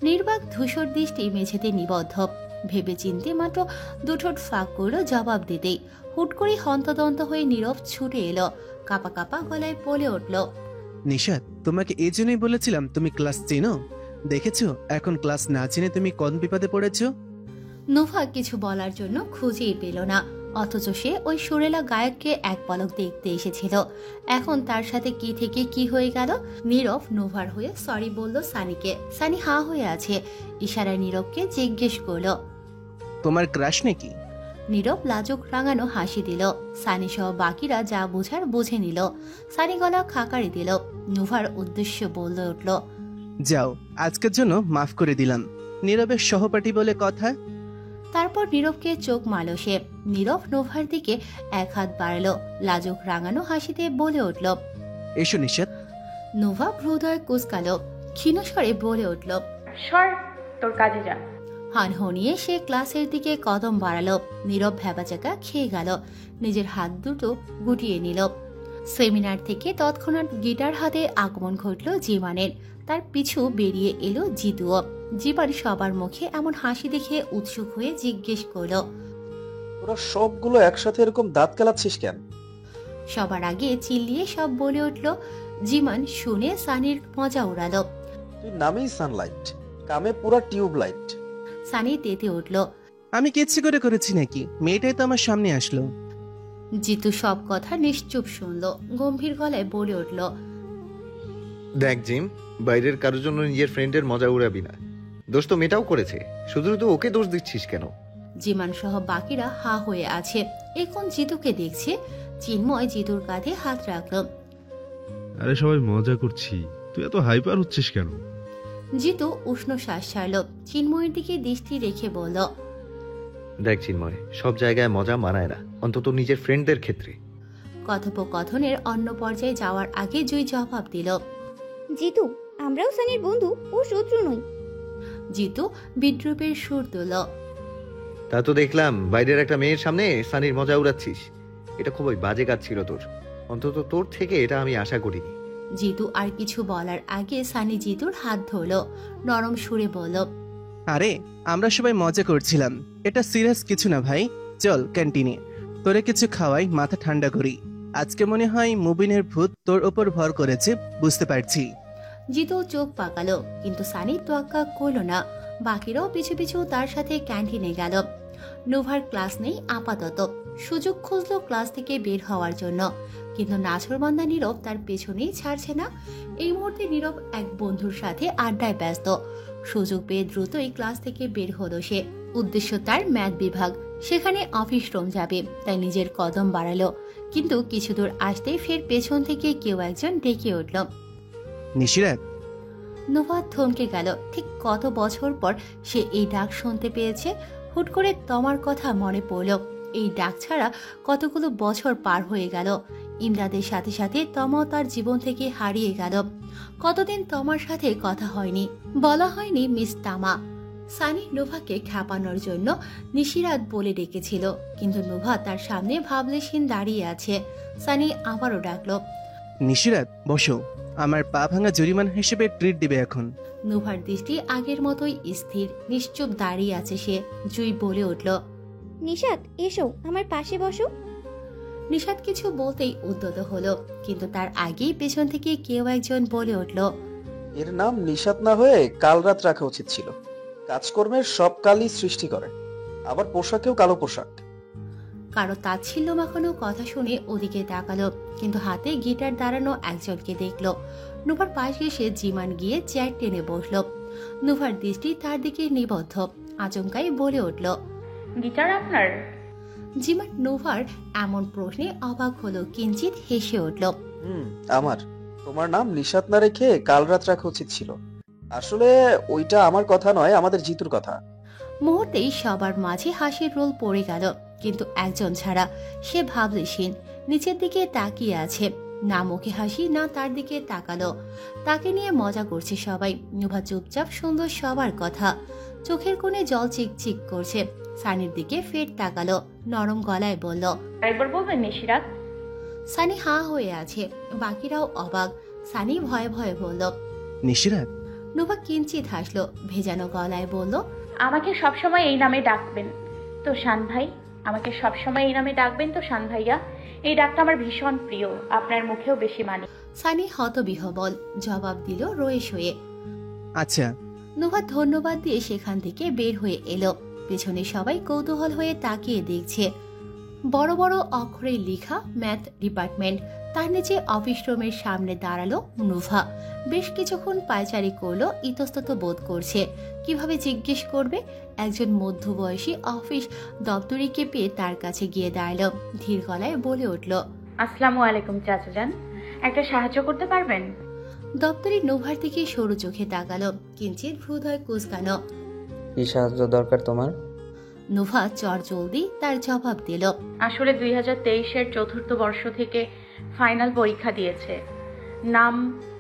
নির্বাক ধূসর দৃষ্টি মেঝেতে নিবদ্ধ। ভেবে চিনতে মাত্র দুঠোঁট ফাঁক করলো জবাব দিতেই হুট করে হন্তদন্ত হয়ে নীরব ছুটে এলো। কাপা কাপা গলায় বলে উঠল, নিশাত, তোমাকে এই জন্যই বলেছিলাম তুমি ক্লাস চেনো। দেখেছো এখন ক্লাস না চিনে তুমি কোন বিপদে পড়েছো। নোভা কিছু বলার জন্য খুঁজেই পেল না, অথচ সে ওই সুরেলা গায়ককে এক পলক দেখতে এসেছিল। এখন তার সাথে কি থেকে কি হয়ে গেল। নীরব নোভার হয়ে সরি বলল সানিকে। সানি হা হয়ে আছে, ইশারায় নীরবকে জিজ্ঞেস করলো, তোমার ক্রাশ নাকি? নীরব লাজুক রাঙানো হাসি দিল। সানি সহ বাকিরা যা বোঝার বুঝে নিল। সানি গলা খাকারি দিল। নোভার উদ্দেশ্য বললে উঠল, যাও, আজকের জন্য মাফ করে দিলাম। নীরবের সহপাঠী বলে কথা। তারপর নীরবকে চোখ মারল সে। নীরব নোভার দিকে এক হাত বাড়ালো, লাজুক রাঙানো হাসিতে বলে উঠল, এসো নিশাত। নোভা ভ্রুদয় কুচকালো, ক্ষীণ স্বরে বলে উঠল, সর, তোর কাজে যা। হানহনিয়ে সে ক্লাসের দিকে কদম বাড়ালো। নীরব ভ্যাবাচাকা খেয়ে গেল, নিজের হাত দুটো গুটিয়ে নিল। সেমিনার থেকে তৎক্ষণাৎ গিটার হাতে আগমন ঘটল জিমানের। তার পিছু বেরিয়ে এলো জিতুও। জীবন সবার মুখে এমন হাসি দেখে উৎসুক হয়ে জিজ্ঞেস করলো, তোরা সবগুলো একসাথে এরকম দাঁত কেলাচ্ছিস কেন? সবার আগে চিল্লিয়ে সব বলে উঠল। জিমান শুনে সানির মজা উড়ালো। তুই নামেই সানলাইট, কামে পুরা টিউব লাইট। সানি তেতে উঠল। আমি কি ইচ্ছে করে করেছি নাকি? মেয়েটাই তো আমার সামনে আসলো। জিতু সব কথা নিশ্চুপ শুনলো, গম্ভীর গলায় বলে উঠল, দেখ জিম, বাইরের কারোর জন্য নিজের ফ্রেন্ডের মজা উড়াবি না। দোষ তো মেয়েটাও করেছে, শুধু শুধু ওকে দোষ দিচ্ছিস কেন? জিমান সহ বাকিরা হা হয়ে আছে। এখন জিতুকে দেখছে। চিন্ময় জিতুর কাঁধে হাত রাখল। আরে সবাই মজা করছি, তুই এত হাইপার হচ্ছিস কেন? জিতু উষ্ণ শ্বাস ছাড়ল, চিন্ময়ের দিকে দৃষ্টি রেখে বলল, দেখ চিন্ময়, সব জায়গায় মজা মানায় না, অন্তত নিজের ফ্রেন্ডদের ক্ষেত্রে। কথোপকথনের অন্য পর্যায়ে যাওয়ার আগে জুই জবাব দিল, জিতু, আমরাও সানির বন্ধু ও শত্রু নই। জিতু বিদ্রুপের সুর তুলল, তা তো দেখলাম বাইরের একটা মেয়ের সামনে সানির মজা উড়াচ্ছিস। এটা খুবই বাজে কাজ ছিল তোর, অন্তত তোর থেকে এটা আমি আশা করিনি। জিতু আর কিছু বলার আগে সানি জিতুর হাত ধরল, নরম সুরে বলল, আরে আমরা সবাই মজা করছিলাম, এটা সিরিয়াস কিছু না ভাই। চল ক্যান্টিনে, তোরে কিছু খাওয়াই, মাথা ঠান্ডা করি। আজকে মনে হয় মুবিনের ভূত তোর ওপর ভর করেছে, বুঝতে পারছি। জিতু চোখ পাকালো, কিন্তু সানি তোয়াক্কা করল না। বাকিরাও পিছু পিছু তার সাথে ক্যান্টিনে গেল। নোভার ক্লাস নেই আপাতত, সুযোগ খুঁজলো ক্লাস থেকে বের হওয়ার জন্য, কিন্তু নাছরবান্দা নীরব তার পেছনেই ছাড়ছে না। এই মুহূর্তে নীরব এক বন্ধুর সাথে আড্ডায় ব্যস্ত। সুযোগ পেয়ে দ্রুতই ক্লাস থেকে বের হলো সে। উদ্দেশ্য তার ম্যাথ বিভাগ, সেখানে অফিস রুম যাবে, তাই নিজের কদম বাড়ালো। কিন্তু কিছু দূর আসতেই ফের পেছন থেকে কেউ একজন ডেকে উঠল, নিশিরাত। নোভা থমকে গেল। ঠিক কত বছর পর সে এই ডাক শুনতে পেয়েছে। হুট করে তমার কথা মনে পড়ল। এই ডাক ছাড়া কতগুলো বছর পার হয়ে গেল। ইমরাদের সাথে সাথে তমাও তার জীবন থেকে হারিয়ে গেল। কতদিন তমার সাথে কথা হয়নি, বলা হয়নি মিস তামা। সানি নোভাকে খ্যাপানোর জন্য নিশিরাত বলে ডেকেছিল, কিন্তু নোভা তার সামনে ভাবলেশহীন দাঁড়িয়ে আছে। সানি আবারও ডাকলো, নিশিরাত বসো, আমার পা ভাঙা জরিমানা হিসেবে ট্রিট দিবে এখন। নোভার দৃষ্টি আগের মতোই স্থির, নিশ্চুপ দাঁড়িয়ে আছে সে। জুই বলে উঠল, নিশাত এসো, আমার পাশে বসো। নিশাত কিছু বলতেই উদ্যত হলো, কিন্তু তার আগেই পেছন থেকে কেউ একজন বলে উঠল, এর নাম নিশাত না হয়ে কাল রাত রাখা উচিত ছিল। কাজকর্মের সব কালই সৃষ্টি করে, আবার পোশাকেও কালো পোশাক। কারো তাচ্ছিল্য মাখানো কথা শুনে ওদিকে তাকালো, কিন্তু হাতে গিটার দাঁড়ানো একজনকে দেখলো। নুভার পাশে এসে জিমান গিয়ে চেয়ার টেনে বসলো। নুভার দৃষ্টি তার দিকে নিবদ্ধ, আচমকাই বলে উঠল, গিটার আপনার? জিমান নুভার এমন প্রশ্নে অবাক হলো, কিঞ্চিত হেসে উঠল, আমার। তোমার নাম নিশাত না রেখে কাল রাত রাখা উচিত ছিল। আসলে ওইটা আমার কথা নয়, আমাদের জিতুর কথা। মুহূর্তেই সবার মাঝে হাসির রোল পড়ে গেল, কিন্তু একজন ছাড়া। সে ভাবলেশহীন, নিচের দিকে তাকিয়ে আছে। না মুখে হাসি, না তার দিকে তাকালো। তাকে নিয়ে মজা করছে সবাই। নুভা চুপচাপ সুন্দর সবার কথা, চোখের কোণে জল চিকচিক করছে। সানির দিকে ফের তাকালো, নরম গলায় বলল, একবার বলবেন নিশিরাত? সানি হা হয়ে আছে, বাকিরাও অবাক। সানি ভয়ে ভয়ে বলল, নিশিরাত। নুভা কিঞ্চিত হাসলো, ভেজানো গলায় বলল, আমাকে সবসময় এই নামে ডাকবেন তো শান ভাই, আমাকে সবসময় এই নামে ডাকবেন তো শান ভাইয়া। এই ডাকটা আমার ভীষণ প্রিয়, আপনার মুখেও বেশি মানি। সানি হতবিহবল জবাব দিল রয়েস হয়ে। আচ্ছা। নোভা ধন্যবাদ দিয়ে সেখান থেকে বের হয়ে এলো। পেছনে সবাই কৌতূহল হয়ে তাকিয়ে দেখছে। বড় বড় অক্ষরে লেখা ম্যাথ ডিপার্টমেন্ট, তার নিচে অফিস রুমের সামনে দাঁড়ালো নোভা। বেশ কিছুক্ষণ পায়চারি করলো, ইতস্তত বোধ করছে। কিভাবে জিজ্ঞেস করবে? একজন মধ্যবয়সী অফিস দপ্তরিকে পেয়ে তার কাছে গিয়ে দাঁড়ালো, ধীর গলায় বলে উঠল, আসসালামু আলাইকুম চাচাজান, একটা সাহায্য করতে পারবেন? দপ্তরি নোভার দিকে সরু চোখে তাকালো, কিঞ্চিত ভ্রুদয় কুঁচকানো। কি সাহায্য দরকার তোমার? নোভা চটজলদি তার জবাব দিল, আসলে 2023-এর চতুর্থ বর্ষ থেকে ফাইনাল পরীক্ষা দিয়েছে, নাম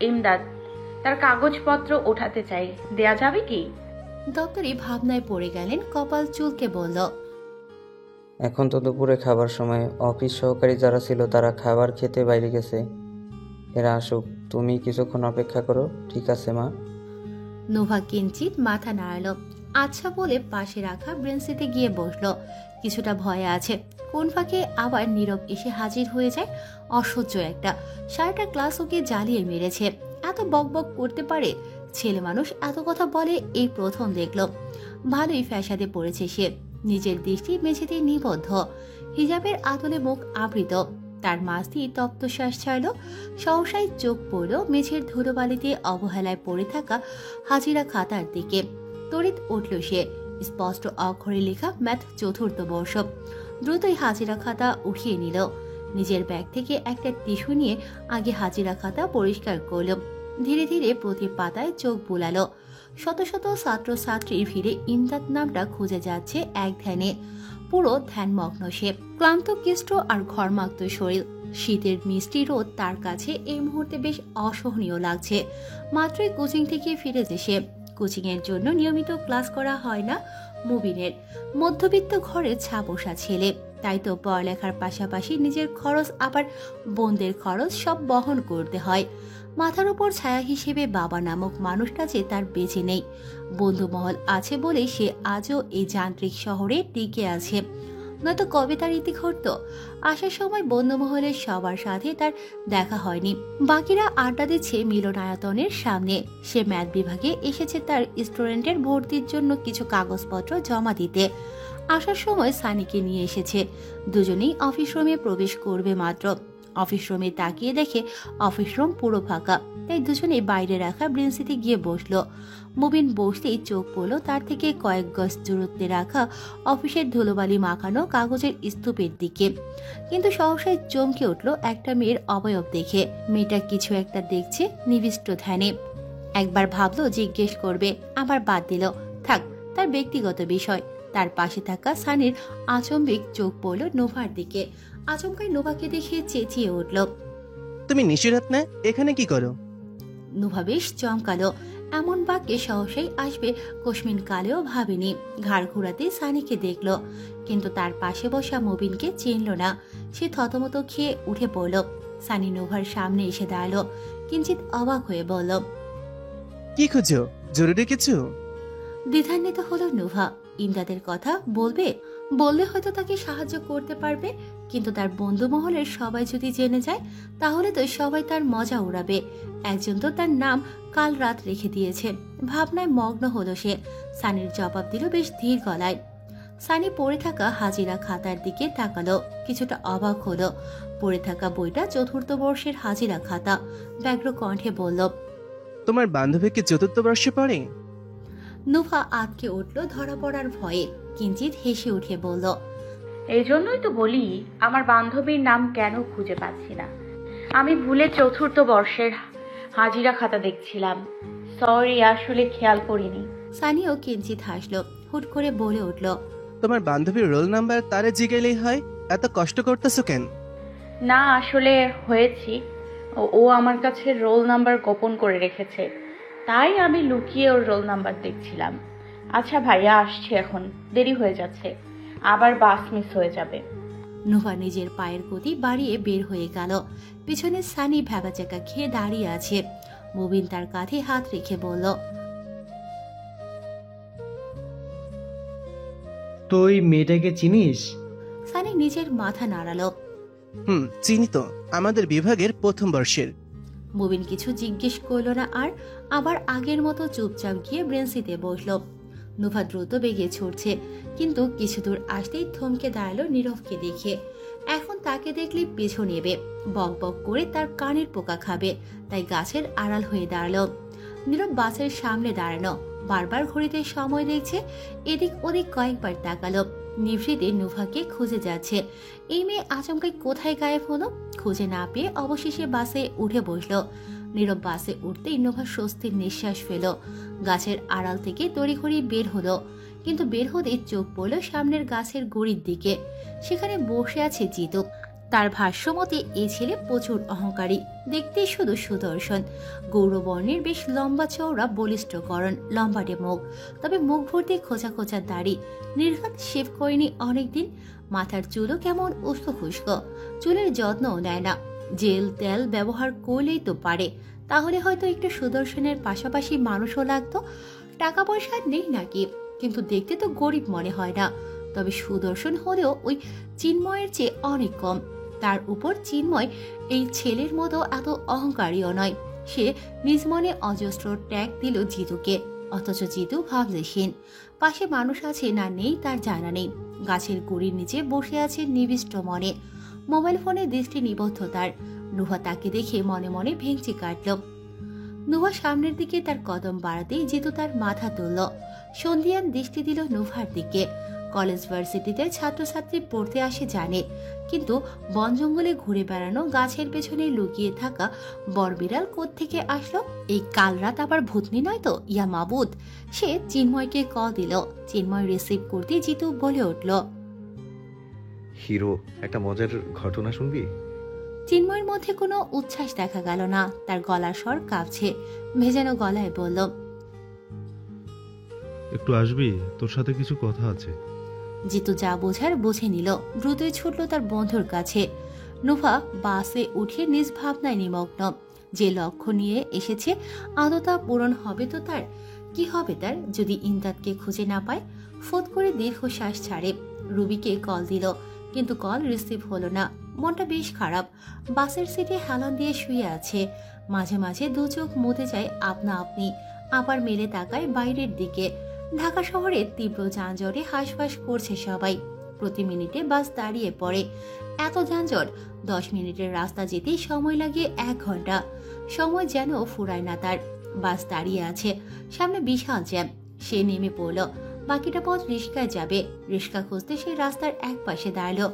ইমদাদ, তার কাগজপত্র ওঠাতে চাই, দেয়া যাবে কি? দপ্তরি ভাবনায় পড়ে গেলেন, কপাল চুলকে বলল, এখন তো দুপুরে খাবার সময়, অফিস সহকারী যারা ছিল তারা খাবার খেতে বাইরে গেছে, এরা আসুক, তুমি কিছুক্ষণ অপেক্ষা করো, ঠিক আছে মা? নোভা কিঞ্চিত মাথা নাড়ালো, আচ্ছা বলে পাশে রাখা বেঞ্চিতে গিয়ে বসলো। কিছুটা ভয়ে আছে, কোন ফাঁকে আবার নীরব এসে হাজির হয়ে যায়। অসহ্য একটা, সারাটা ক্লাস ওকে জ্বালিয়ে মেরেছে। এত বকবক করতে পারে ছেলে মানুষ, এত কথা বলে এই প্রথম দেখলো। ভালোই ফ্যাসাদে পড়েছে সে, নিজের দৃষ্টি মেঝেতে নিবদ্ধ, হিজাবের আদলে মুখ আবৃত। তার মাঝ দিয়ে তপ্তশ্বাস ছাড়ল, সহসায় চোখ পড়ল মেঝের ধুলোবালিতে অবহেলায় পড়ে থাকা হাজিরা খাতার দিকে। তড়িৎ উঠল সে, স্পষ্ট অক্ষরে লেখা ম্যাথ চতুর্থ বর্ষ। দ্রুতই হাজিরা খাতা উঠিয়ে নিল। নিজের ব্যাগ থেকে একটা টিস্যু নিয়ে আগে হাজিরা খাতা পরিষ্কার করল। ধীরে ধীরে প্রতি পাতায় চোখ বুলালো। শত শত ছাত্রছাত্রীর ভিড়ে ইমদাদ নামটা খুঁজে যাচ্ছে এক ধ্যানে। পুরো ধ্যানমগ্ন সে, ক্লান্ত কৃষ্ট আর ঘর্মাক্ত শরীর। শীতের মিষ্টি রোদ তার কাছে এই মুহূর্তে বেশ অসহনীয় লাগছে। মাত্রই কোচিং থেকে ফিরেছে সে। কোচিং এর জন্য নিয়মিত ক্লাস করা হয় না মুবিনের। মধ্যবিত্ত ঘরের ছাপোষা ছেলে, তাই তো পড়ালেখার পাশাপাশি নিজের খরচ আবার বোনদের খরচ সব বহন করতে হয়। মাথার উপর ছায়া হিসেবে বাবা নামক মানুষটা যে তার বেঁচে নেই। বন্ধুমহল আছে বলে সে আজও এই যান্ত্রিক শহরে টিকে আছে, নয়তো কবে তার ইতি ঘটত। আসার সময় বন্ধুমহলের সবার সাথে তার দেখা হয়নি। বাকিরা আড্ডা দিচ্ছে মিলনায়তনের সামনে। সে ম্যাথ বিভাগে এসেছে তার স্টুডেন্টের ভর্তির জন্য কিছু কাগজপত্র জমা দিতে। আসার সময় সানিকে নিয়ে এসেছে। দুজনেই অফিস রুমে প্রবেশ করবে মাত্র অফিস রুমে তাকিয়ে দেখে অফিস রুম পুরো ফাঁকা, তাই দুজনেই বাইরে রাখা বেঞ্চিতে গিয়ে বসলো। মুবিন বসতেই চোখ পড়লো তার থেকে কয়েক গজ দূরত্বে রাখা অফিসের ধুলোবালি মাখানো কাগজের স্তূপের দিকে। কিন্তু সহসায় চমকে উঠলো একটা মেয়ের অবয়ব দেখে। মেয়েটা কিছু একটা দেখছে নিবিষ্ট ধ্যানে। একবার ভাবলো জিজ্ঞেস করবে, আবার বাদ দিল, থাক, তার ব্যক্তিগত বিষয়। তার পাশে থাকা সানির আচম্বিক চোখ পড়ল নোভার দিকে। আচমকায় নোভাকে দেখে চেঁচিয়ে উঠল, তুমি নিশিরাত না, এখানে কি করো? নোভা বেশ চমকালো। এমন বাক্যে সহসাই আসবে কসমিন কালেও ভাবেনি। ঘাড় ঘুরাতে সানিকে দেখল, কিন্তু তার পাশে বসা মুবিনকে চিনল না। সে থতমত খেয়ে উঠে পড়ল। সানি নোভার সামনে এসে দাঁড়ালো, কিঞ্চিত অবাক হয়ে বলল, কি খুঁজো? জরুরি কিছু? দ্বিধান্বিত হলো নোভা। ইমদাদের কথা বলবে, বললে হয়তো তাকে সাহায্য করতে পারবে, কিন্তু তার বন্ধু মহলের সবাই যদি জেনে যায় তাহলে তো সবাই তার মজা উড়াবে। একজন তো তার নাম কাল রাত রেখে দিয়েছে। ভাবনায় মগ্ন হলো সে। সানির জবাব দিল বেশ ধীর গলায়। সানি পড়ে থাকা হাজিরা খাতার দিকে তাকালো, কিছুটা অবাক হলো। পড়ে থাকা বইটা চতুর্থ বর্ষের হাজিরা খাতা। ব্যগ্র কণ্ঠে বলল, তোমার বান্ধবী কি চতুর্থ বর্ষে পড়ে? নোভা আটকে উঠল ধরা পড়ার ভয়ে, কিঞ্চিত হেসে উঠে বলল, এই জন্যই তো বলি আমার বান্ধবীর নাম কেন খুঁজে পাচ্ছি না। আমি ভুলে চতুর্থ বর্ষের হাজিরা খাতা দেখছিলাম, সরি, আসলে খেয়াল করিনি। সানিও কিঞ্চিত হাসলো, হুট করে বলে উঠল, তোমার বান্ধবীর রোল নাম্বার তারে জিগেলেই হয়, এত কষ্ট করতেছো কেন? না, আসলে হয়েছি, ও আমার কাছে রোল নাম্বার গোপন করে রেখেছে, তাই আমি লুকিয়ে ওর রোল নাম্বার দেখছিলাম। আচ্ছা ভাইয়া, আসছে, এখন দেরি হয়ে যাচ্ছে, আবার বাস মিস হয়ে যাবে। নোভা নিজের পায়ের গতি বাড়িয়ে বের হয়ে গেল। পিছনে সানি ভ্যাবাচাকা খেয়ে দাঁড়িয়ে আছে। মুবিন তার কাঁধে হাত রেখে বলল, তুই মেয়েটাকে চিনিস? সানি নিজের মাথা নাড়ালো। চিনি তো, আমাদের বিভাগের প্রথম বর্ষের। মুবিন কিছু জিজ্ঞেস করল না আর আবার আগের মতো চুপচাপ গিয়ে ব্রেন্সিতে বসল। নুভা দ্রুত বেগে ছুটছে, কিন্তু কিছু দূর আসতেই থমকে দাঁড়ালো নীরবকে দেখে। এখন তাকে দেখলে পিছু নেবে, বক বক করে তার কানের পোকা খাবে, তাই গাছের আড়াল হয়ে দাঁড়ালো। নীরব বাসের সামনে দাঁড়ানো, বারবার ঘড়িতে সময় দেখছে, এদিক ওদিক কয়েকবার তাকালো। নিভৃতে নুভাকে খুঁজে যাচ্ছে। এই মেয়ে আচমকাই কোথায় গায়েব হলো, খুঁজে না পেয়ে অবশেষে বাসে উঠে বসলো। নীরব বাসে উঠতেই নুভা স্বস্তির নিঃশ্বাস ফেল। গাছের আড়াল থেকে তড়িঘড়ি বের হলো, কিন্তু বের হতে চোখ পড়ল সামনের গাছের গুড়ির দিকে। সেখানে বসে আছে জিতু। তার ভাষ্যমতে এই ছেলে প্রচুর অহংকারী, দেখতে শুধু সুদর্শন, গৌরবর্ণের, বেশ লম্বা চওড়া বলিষ্ঠকরণ, লম্বাটে মুখ, তবে মুখ ভর্তি খোঁচা খোঁচা দাড়ি, নির্ঘাত শেভ করেনি অনেকদিন। মাথার চুলও কেমন উস্কো খুস্কো, চুলের যত্নও নেয় না। জেল তেল ব্যবহার করলেই তো পারে, তাহলে হয়তো একটু সুদর্শনের পাশাপাশি মানুষও লাগতো। টাকা পয়সা নেই নাকি, কিন্তু দেখতে তো গরিব মনে হয় না। তবে সুদর্শন হলেও ওই চিন্ময়ের চেয়ে অনেক কম। তার উপর চিন্ময় এই ছেলের মতো এত অহংকারীও নয়। সে নিজ মনে অজস্র ট্যাগ দিল জিতুকে, অথচ জিতু ভাবলেশীন। পাশে মানুষ আছে না নেই তার জানা নেই। গাছের গুড়ির নিচে বসে আছে নিবিষ্ট মনে, মোবাইল ফোনে দৃষ্টি নিবদ্ধ তার। নুহা তাকে দেখে মনে মনে ভেঙচি কাটল। নুহা সামনের দিকে তার কদম বাড়াতেই জিতু তার মাথা তুলল, সন্ধিয়ান দৃষ্টি দিল নুভার দিকে। কলেজ ভার্সিটিতে ছাত্রছাত্রী পড়তে আসে জানে, কিন্তু বন জঙ্গলে ঘুরে বেড়ানো, গাছের পেছনে লুকিয়ে থাকা বড়বিড়াল কোত্থেকে আসলো? এই কাল রাত আবার ভূতনি নয় তো? ইয়া মাবুদ! সে চিন্ময়কে কল দিল। চিন্ময় রিসিভ করতে জিতু বলে উঠল, হিরো, একটা মজার ঘটনা শুনবি? চিন্ময়ের মধ্যে কোনো উচ্ছ্বাস দেখা গেল না, তার গলার স্বর কাঁপছে। ভেজানো গলায় বলল, একটু আসবি, তোর সাথে কিছু কথা আছে। জিতু যা বোঝার বুঝে নিল, দ্রুতই ছুটল তার বন্ধুর কাছে। নুভা বাসে উঠে নিজ ভাবনায় নিমগ্ন। যে লক্ষ্য নিয়ে এসেছে আদৌ তা পূরণ হবে তো তার? কি হবে তার যদি ইমদাদকে খুঁজে না পায়? ফোট করে দীর্ঘশ্বাস ছাড়ে। রুবিকে কল দিল, কিন্তু কল রিসিভ হলো না। মনটা বেশ খারাপ। বাসের সিটে হেলান দিয়ে শুয়ে আছে। মাঝে মাঝে দু চোখ মুদে যায় আপনা আপনি, আবার মেলে তাকায় বাইরের দিকে। ঢাকা শহরে তীব্র যানজটে হাঁসফাঁস করছে সবাই। প্রতি মিনিটে বাস দাঁড়িয়ে পড়ে। এত যানজট, 10 মিনিটের রাস্তা যেতেই সময় লাগে 1 ঘন্টা। সময় যেন ফুরায় না তার। বাস দাঁড়িয়ে আছে, সামনে বিশাল জ্যাম। সে নেমে পড়ল। বাকিটা পথ রিস্কায় যাবে। রিস্কা খুঁজতে সে রাস্তার এক পাশে দাঁড়ালো,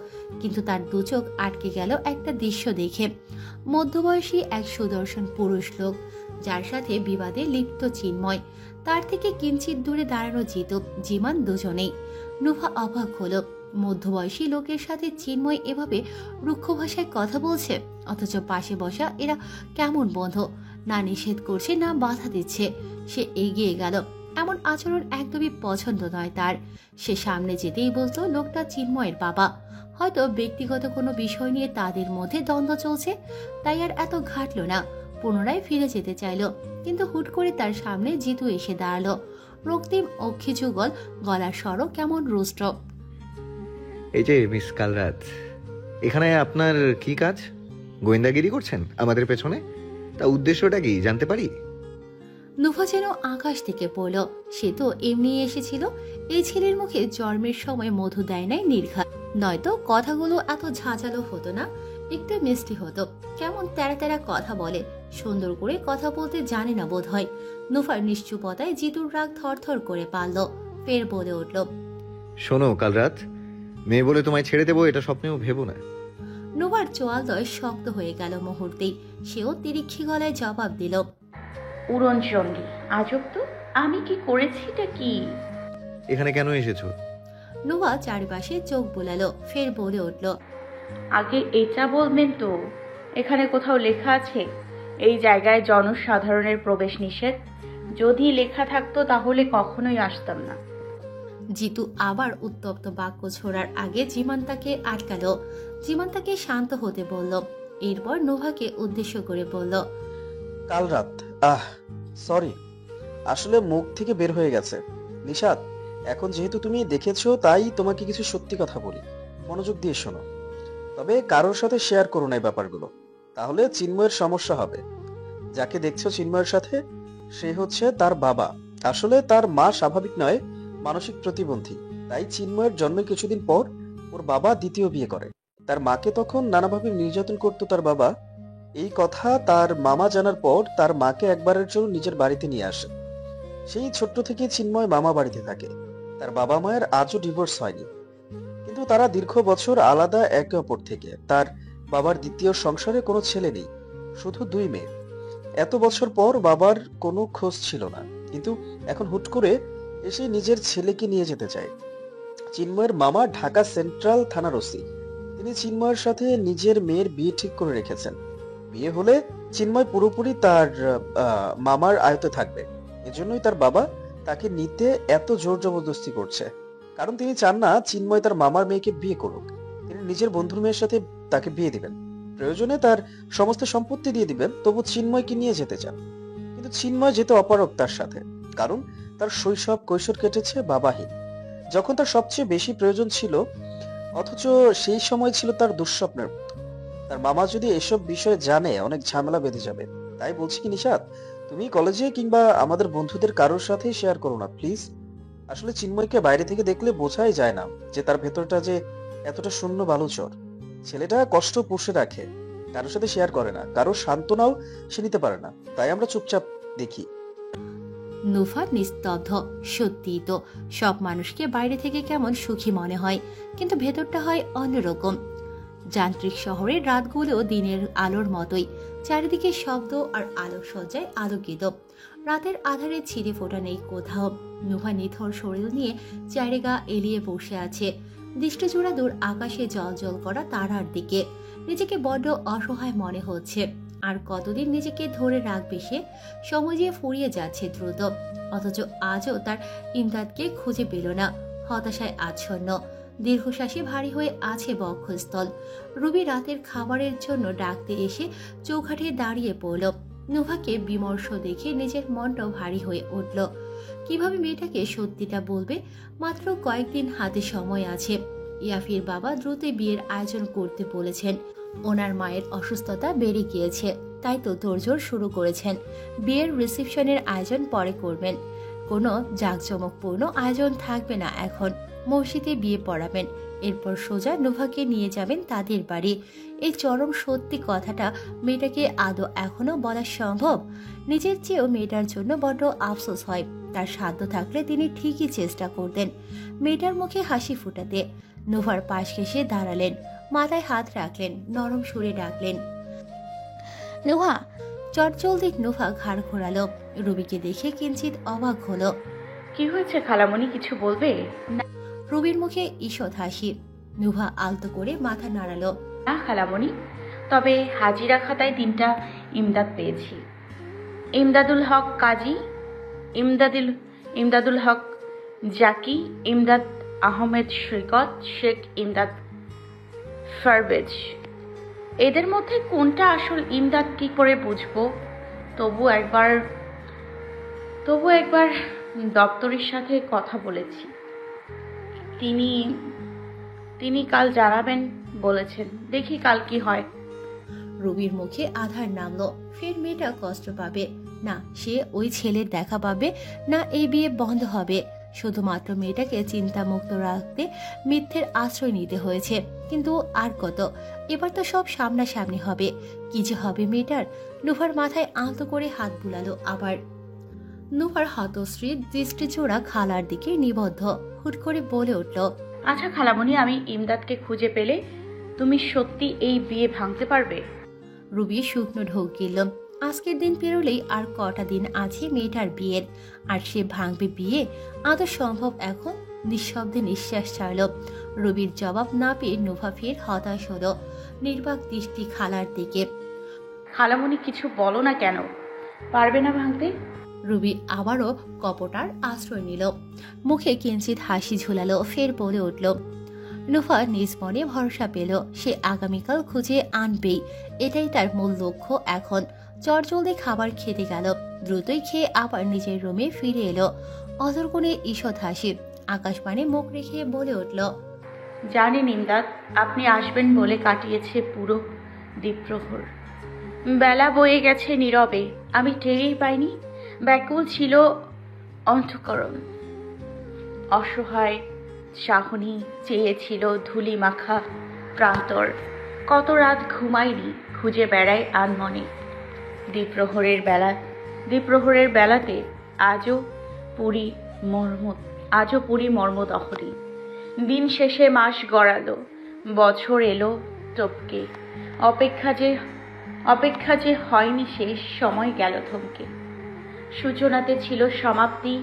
কিন্তু তার দু চোখ আটকে গেল একটা দৃশ্য দেখে। মধ্যবয়সী এক সুদর্শন পুরুষ লোক, যার সাথে বিবাদে লিপ্ত চিন্ময়। তার থেকে কিঞ্চিত দূরে দাঁড়ানো জিতু, জিমান দুজনেই। নুভা অবাক হলো, মধ্যবয়সী লোকের সাথে চিন্ময় এভাবে রুক্ষ ভাষায় কথা বলছে, অথচ পাশে বসা এরা কেমন বন্ধু। না নিষেধ করছে না বাধা দিচ্ছে। সে এগিয়ে গেল। এমন আচরণ একদমই পছন্দ নয় তার। সে সামনে যেতেই বলতো লোকটা চিন্ময়ের বাবা। হয়তো ব্যক্তিগত কোনো বিষয় নিয়ে তাদের মধ্যে দ্বন্দ্ব চলছে, তাই আর এত ঘাটল না। পুনরায় ফিরে যেতে চাইল, কিন্তু হুট করে তার সামনে জিতু এসে দাঁড়ালো। রক্তিম অক্ষি যুগল, গলার স্বরও কেমন রুষ্ট। এই যে মিস কালরাত, এখানে আপনার কি কাজ? গোয়েন্দাগিরি করছেন আমাদের পেছনে? তা উদ্দেশ্যটা কি জানতে পারি? নুভা যেন আকাশ থেকে পড়ল। সে তো এমনি এসেছিল। এই ছেলের মুখে জন্মের সময় মধু দেয় নাই নির্ঘাত, নয়তো কথাগুলো এত ঝাঁঝালো হতো না, একটু মিষ্টি হতো। কেমন তেরা তেরা কথা বলে, সুন্দর করে কথা বলতে জানে না বোধ হয়। নুফার নিশ্চুপতায় জিতুর রাগ থরথর করে পারল। ফের বলে উঠল, শোনো কালরাত, মেয়ে বলে তোমায় ছেড়ে দেবো এটা স্বপ্নেও ভেবো না। নুভার চোয়ালদয় শক্ত হয়ে গেল মুহূর্তেই। সেও তিরিক্ষি গলায় জবাব দিল, উড়ন চণ্ডী, আজব তো, আমি কি করেছি? এটা কি? এখানে কেন এসেছো? নুভা চারিপাশে চোখ বোলালো, ফের বলে উঠল, আগে এটা বলবেন তো, এখানে কোথাও লেখা আছে এই জায়গায় জনসাধারণের প্রবেশ নিষেধ? যদি লেখা থাকতো তাহলে কখনোই আসতাম না। জিতু আবার উত্তপ্ত বাক্য ছোড়ার আগে জীবনতাকে আটকালো। জীবনতাকে শান্ত হতে বলল। এরপর নোভাকে উদ্দেশ্য করে বলল, কাল রাত, সরি, আসলে মুখ থেকে বের হয়ে গেছে। নিশাত, এখন যেহেতু তুমি দেখেছো তাই তোমাকে কিছু সত্যি কথা বলি, মনোযোগ দিয়ে শোনো। তবে কারোর সাথে শেয়ার করো না এই ব্যাপারগুলো, তাহলে চিন্ময়ের সমস্যা হবে। যাকে দেখছো চিন্ময়ের সাথে, সে হচ্ছে তার বাবা। আসলে তার মা স্বাভাবিক নয়, মানসিক প্রতিবন্ধী। তাই চিন্ময়ের জন্মের কিছুদিন পর ওর বাবা দ্বিতীয় বিয়ে করে। তার মাকে তখন নানাভাবে নির্যাতন করতো তার বাবা। এই কথা তার মামা জানার পর তার মাকে একবারের জন্য নিজের বাড়িতে নিয়ে আসে। সেই ছোট্ট থেকে চিন্ময় মামা বাড়িতে থাকে। তার বাবা মায়ের আজও ডিভোর্স হয়নি, কিন্তু তারা দীর্ঘ বছর আলাদা একে অপর থেকে। তার বাবার দ্বিতীয় সংসারে কোনো ছেলে নেই, শুধু 2 মেয়ে। এত বছর পর বাবার কোনো খোঁজ ছিল না, কিন্তু এখন হুট করে এসে নিজের ছেলেকে নিয়ে যেতে চায়। চিন্ময়ের মামা ঢাকা সেন্ট্রাল থানার ওসি। তিনি চিন্ময়ের সাথে নিজের মেয়ের বিয়ে ঠিক করে রেখেছেন। বিয়ে হলে চিন্ময় পুরোপুরি তার মামার আয়ত্তে থাকবে। এজন্যই তার বাবা তাকে নিতে এত জোর জবরদস্তি করছে, কারণ তিনি চান না চিন্ময় তার মামার মেয়েকে বিয়ে করুক। তিনি নিজের বন্ধুর মেয়ের সাথে তাকে বিয়ে দিবেন, প্রয়োজনে তার সমস্ত সম্পত্তি দিয়ে দিবেন, তবু চিন্ময়কে নিয়ে যেতে চান। কিন্তু চিন্ময় যেতে অপারগ তার সাথে, কারণ তার শৈশব কৈশোর কেটেছে বাবাহীন, যখন তার সবচেয়ে বেশি প্রয়োজন ছিল। অথচ সেই সময় ছিল তার দুঃস্বপ্নের মতো। তার মামা যদি এসব বিষয়ে জানে, অনেক ঝামেলা বেঁধে যাবে। তাই বলছি কি নিশাত, তুমি কলেজে কিংবা আমাদের বন্ধুদের কারোর সাথে শেয়ার করো না প্লিজ। আসলে চিন্ময়কে বাইরে থেকে দেখলে বোঝাই যায় না যে তার ভেতরটা যে এতটা শূন্য বালুচর। ছেলেটা কষ্ট পুষে রাখে, কারোর সাথে শেয়ার করে না, কারোর সান্ত্বনাও সে নিতে পারে না। তাই আমরা চুপচাপ দেখি। নুফা নিস্তব্ধ। সত্যি তো, সব মানুষকে বাইরে থেকে কেমন সুখী মনে হয়, কিন্তু ভেতরটা হয় অন্যরকম। যান্ত্রিক শহরের রাতগুলো দিনের আলোর মতোই, চারিদিকে শব্দ আর আলোকসজ্জায় আলোকিত। রাতের আধারে ছিঁড়ে ফোটা নেই কোথাও। নুফা নিথর শরীর নিয়ে চারিগা এলিয়ে বসে আছে, দৃষ্টিজোড়া দূর আকাশে জল করা তারার দিকে। নিজেকে বড্ড অসহায় মনে হচ্ছে। আর কতদিন নিজেকে ধরে রাখবে সে? সময় যে ফুরিয়ে যাচ্ছে দ্রুত, অথচ আজও তার ইমদাদকে খুঁজে পেল না। হতাশায় আচ্ছন্ন, দীর্ঘশ্বাসে ভারী হয়ে আছে বক্ষস্থল। রুবি রাতের খাবারের জন্য ডাকতে এসে চৌঘাটে দাঁড়িয়ে পড়ল। নুভাকে বিমর্ষ দেখে নিজের মনটাও ভারী হয়ে উঠল। কিভাবে মেয়েটাকে সত্যিটা বলবে? মাত্র কয়েকদিন হাতে সময় আছে। ইয়াফির বাবা দ্রুত বিয়ের আয়োজন করতে বলেছেন। ওনার মায়ের অসুস্থতা বেড়ে গিয়েছে, তাই তো তোড়জোড় শুরু করেছেন। বিয়ের রিসেপশনের আয়োজন পরে করবেন, কোনো জাঁকজমকপূর্ণ আয়োজন থাকবে না এখন। মসজিদে বিয়ে পড়াবেন, এরপর সোজা নুভাকে নিয়ে যাবেন তাদের বাড়ি। এই চরম সত্যি কথাটা মেয়েটাকে আদৌ এখনো বলা সম্ভব? নিজের চেয়েও মেয়েটার জন্য বড্ড আফসোস হয়। তার সাধ্য থাকলে তিনি ঠিকই চেষ্টা করতেন মেয়েটার মুখে হাসি ফুটাতে। নুভার পাশ ঘেঁষে দাঁড়ালেন, মাথায় হাত রাখলেন, নরম সুরে ডাকলেন, নুহা। চটজলদি নুভা ঘাড় ঘোরালো। রুবিকে দেখে কিঞ্চিত অবাক হলো। কি হয়েছে খালামণি, কিছু বলবে? রুবির মুখে ঈষৎ হাসি। নুভা আলতো করে মাথা নাড়ালো। না খালামণি, তবে হাজিরা খাতায় 3টা ইমদাদ পেয়েছি। ইমদাদুল হক কাজী, ইমদাদুল হক জাকি, ইমদাদ আহমেদ সৈকত, শেখ ইমদাদ ফারবেজ। এদের মধ্যে কোনটা আসল ইমদাদ কি করে বুঝবো? তবু একবার দপ্তরের সাথে কথা বলেছি, তিনি কাল জানাবেন বলেছেন। দেখি কাল কি হয়। রুবির মুখে আধার নামলো। ফের মেয়েটা কষ্ট পাবে না, সে ওই ছেলের দেখা পাবে না, এই বিয়ে বন্ধ হবে। শুধুমাত্র মেয়েটাকে চিন্তামুক্ত রাখতে মিথ্যের আশ্রয় নিতে হয়েছে, কিন্তু আর কত? এবার তো সব সামনাসামনি হবে। কি যে হবে মেয়েটার? নুভার মাথায় আলতো করে হাত বুলালো আবার। নুভার হতশ্রী দৃষ্টিজোড়া খালার দিকে নিবদ্ধ। হুট করে বলে উঠল, আচ্ছা খালামণি, আমি ইমদাদকে খুঁজে পেলে তুমি সত্যি এই বিয়ে ভাঙতে পারবে? রুবি শুকনো ঢোক গেল। আজকের দিন পেরোলেই আর কটা দিন আছে মেয়েটার বিয়ের, আর সে ভাঙবে বিয়ে? আদৌ সম্ভব এখন? নিঃশব্দে নিঃশ্বাস ছাড়ল। রুবির জবাব না পেয়ে নুভা ফের হতাশ হলো, নির্বাক দৃষ্টি খালার দিকে। খালামণি কিছু বলো না কেন, পারবে না ভাঙতে? রুবি আবারও কপটার আশ্রয় নিল, মুখে কিঞ্চিত হাসি ঝুলালো, ফের বলে উঠল। নুভা নিজ মনে ভরসা পেল, সে আগামীকাল খুঁজে আনবেই, এটাই তার মূল লক্ষ্য এখন। চটজলদি খাবার খেতে গেল, দ্রুতই খেয়ে আবার নিজের রুমে ফিরে এলো। অতর্কণে ঈষৎ হাসি, আকাশপানে মুখ রেখে বলে উঠল, জানেন ইমদাদ, আপনি আসবেন বলে কাটিয়েছে পুরো দ্বীপ্রহর। বেলা বয়ে গেছে নীরবে, আমি টেরই পাইনি। ব্যাকুল ছিল অন্ধকরণ, অসহায় চাহনি চেয়েছিল ধুলি মাখা প্রান্তর। কত রাত ঘুমাইনি, খুঁজে বেড়াই আনমনে দ্বীপ্রহরের বেলাতে আজও পুরী মর্মদহরি। দিন শেষে মাস গড়ালো, বছর এলো টপকে। অপেক্ষা যে হয়নি শেষ, সময় গেল থমকে। সূচনাতে ছিল সমাপ্তি,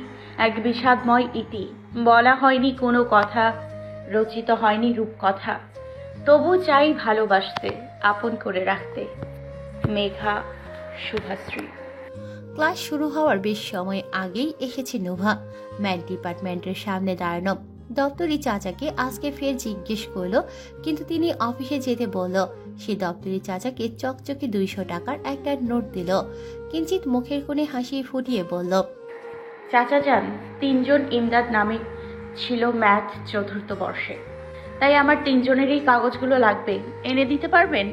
এক বিষাদময় ইতি। বলা হয়নি কোনো কথা, রচিত হয়নি রূপকথা। তবু চাই ভালোবাসতে, আপন করে রাখতে। মেঘা, শুভাশ্রী। ক্লাস শুরু হওয়ার বেশ সময় আগেই এসেছে নোভা। ম্যাথ ডিপার্টমেন্টের সামনে দাঁড়ানো। দপ্তরি চাচাকে আজকে ফের জিজ্ঞেস করলো, কিন্তু তিনি অফিসে যেতে বলল। সে দপ্তরি চাচাকে চকচকে 200 টাকার একটা নোট দিল। কিঞ্চিত মুখের কোণে হাসি ফুটিয়ে বলল, চাচা যান, 3 জন ইমদাদ নামে ছিল ম্যাথ 4th বর্ষে, তাই আমার 3 জনেরই কাগজগুলো লাগবে, এনে দিতে পারবেন?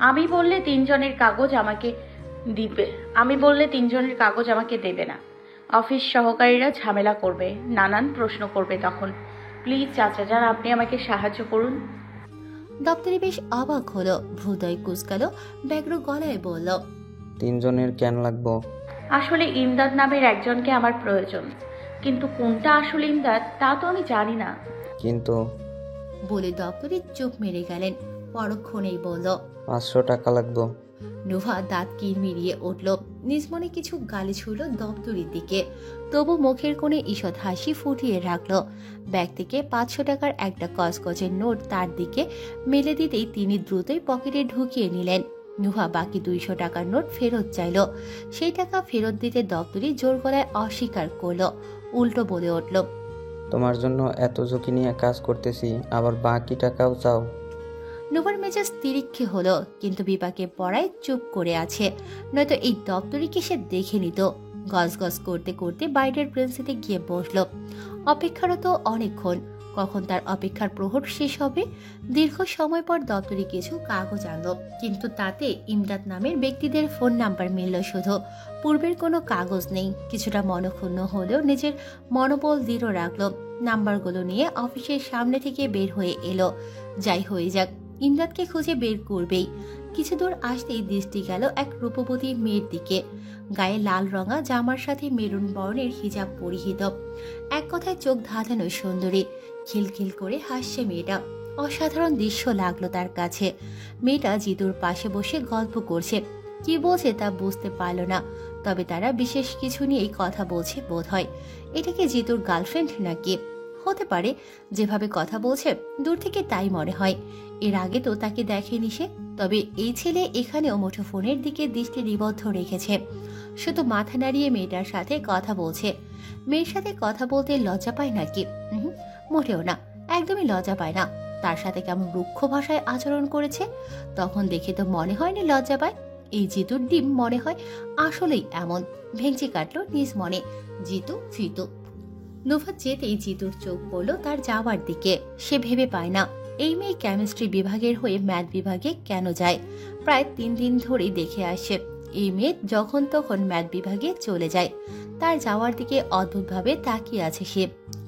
আমি বললে 3 জনের কাগজ আমাকে দেবে না। অফিস সহকারীরা ঝামেলা করবে, নানান প্রশ্ন করবে তখন। প্লিজ চাচা যান, আপনি আমাকে সাহায্য করুন। দপ্তরি বেশ অবাক হলো, ভ্রুদয় কুচকালো, ব্যগ্র গলায় বলল, 3 জনের কেন লাগবো? আসলে ইমদাদ নামের একজনকে আমার প্রয়োজন, কিন্তু কোনটা আসলে ইমদাদ তা তো আমি জানি না। কিন্তু বলে দপ্তরি চুপ মেরে গেলেন। পরক্ষণেই বলল, 500 টাকা লাগবো। নোভা দাঁত কিরমিরিয়ে উঠল। নিজ মনে কিছু গালি ছুড়ল দপ্তরির দিকে, তবু মুখের কোণে ঈষৎ হাসি ফুটিয়ে রাখল। ব্যাগ থেকে 500 টাকার একটা কচকচের নোট তার দিকে মেলে দিতেই তিনি দ্রুতই পকেটে ঢুকিয়ে নিলেন। নোভা বাকি 200 টাকার নোট ফেরত চাইল। সেই টাকা ফেরত দিতে দপ্তরি জোর গলায় অস্বীকার করল, উল্টো বলে উঠল, তোমার জন্য এত ঝুঁকি নিয়ে কাজ করতেছি, আবার বাকি টাকাও চাও? নোভার মেজাজ তিরিক্ষে হলো, কিন্তু বিপাকে পড়ায় চুপ করে আছে, নয়তো এই দপ্তরিকে সে দেখে নিত। গজগজ করতে করতে বাইরের প্রিন্সিতে গিয়ে বসল। অপেক্ষারত অনেকক্ষণ, কখন তার অপেক্ষার প্রহর শেষ হবে। দীর্ঘ সময় পর দপ্তরি কিছু কাগজ আনল, কিন্তু তাতে ইমদাদ নামের ব্যক্তিদের ফোন নাম্বার মিলল শুধু, পূর্বের কোনো কাগজ নেই। কিছুটা মনক্ষুণ্ণ হলেও নিজের মনোবল দৃঢ় রাখল। নাম্বারগুলো নিয়ে অফিসের সামনে থেকে বের হয়ে এলো। যাই হয়ে যাক, ইমদাদকে খুঁজে বের করবেই। কিছু দূর আসতেই দৃষ্টি গেল এক রূপবতী মেয়ের দিকে। গায়ে লাল রঙা জামার সাথে মেরুন বর্ণের হিজাব পরিহিত, এক কথায় চোখ ধাঁধানো সুন্দরী। খিলখিল করে হাসছে মেয়েটা। অসাধারণ দৃশ্য লাগলো তার কাছে। মেয়েটা জিতুর পাশে বসে গল্প করছে, কি বলছে তা বুঝতে পারল না, তবে তারা বিশেষ কিছু নিয়েই কথা বলছে বোধ হয়। এটা কি জিতুর গার্লফ্রেন্ড নাকি? হতে পারে, যেভাবে কথা বলছে দূর থেকে তাই মনে হয়। এর আগে তো তাকে দেখেনি সে, তবে এই ছেলে এখানেও মুঠোফোনের দিকে দৃষ্টি নিবদ্ধ রেখেছে। শুধু মাথা নাড়িয়ে মেয়েটার সাথে কথা বলছে। মেয়ের সাথে কথা বলতে লজ্জা পায় নাকি? মোটেও না, একদমই লজ্জা পায় না। তার সাথে কেমন রুক্ষ ভাষায় আচরণ করেছে, তখন দেখে তো মনে হয়নি লজ্জা পায়। এই জিতুর ডিম মনে হয় আসলেই এমন। ভেঙচি কাটলো নিজ মনে, জিতু ফিতু। নোভা যেতেই জিতুর চোখ পড়ল তার যাওয়ার দিকে। সে ভেবে পায় না এই মেয়ে কেমিস্ট্রি বিভাগের হয়ে ম্যাথ বিভাগে কেন যায়। প্রায় 3 দিন ধরেই দেখে আসে এই মেয়ে যখন তখন ম্যাথ বিভাগে চলে যায়। তার যাওয়ার দিকে অদ্ভুতভাবে তাকিয়ে আছে সে।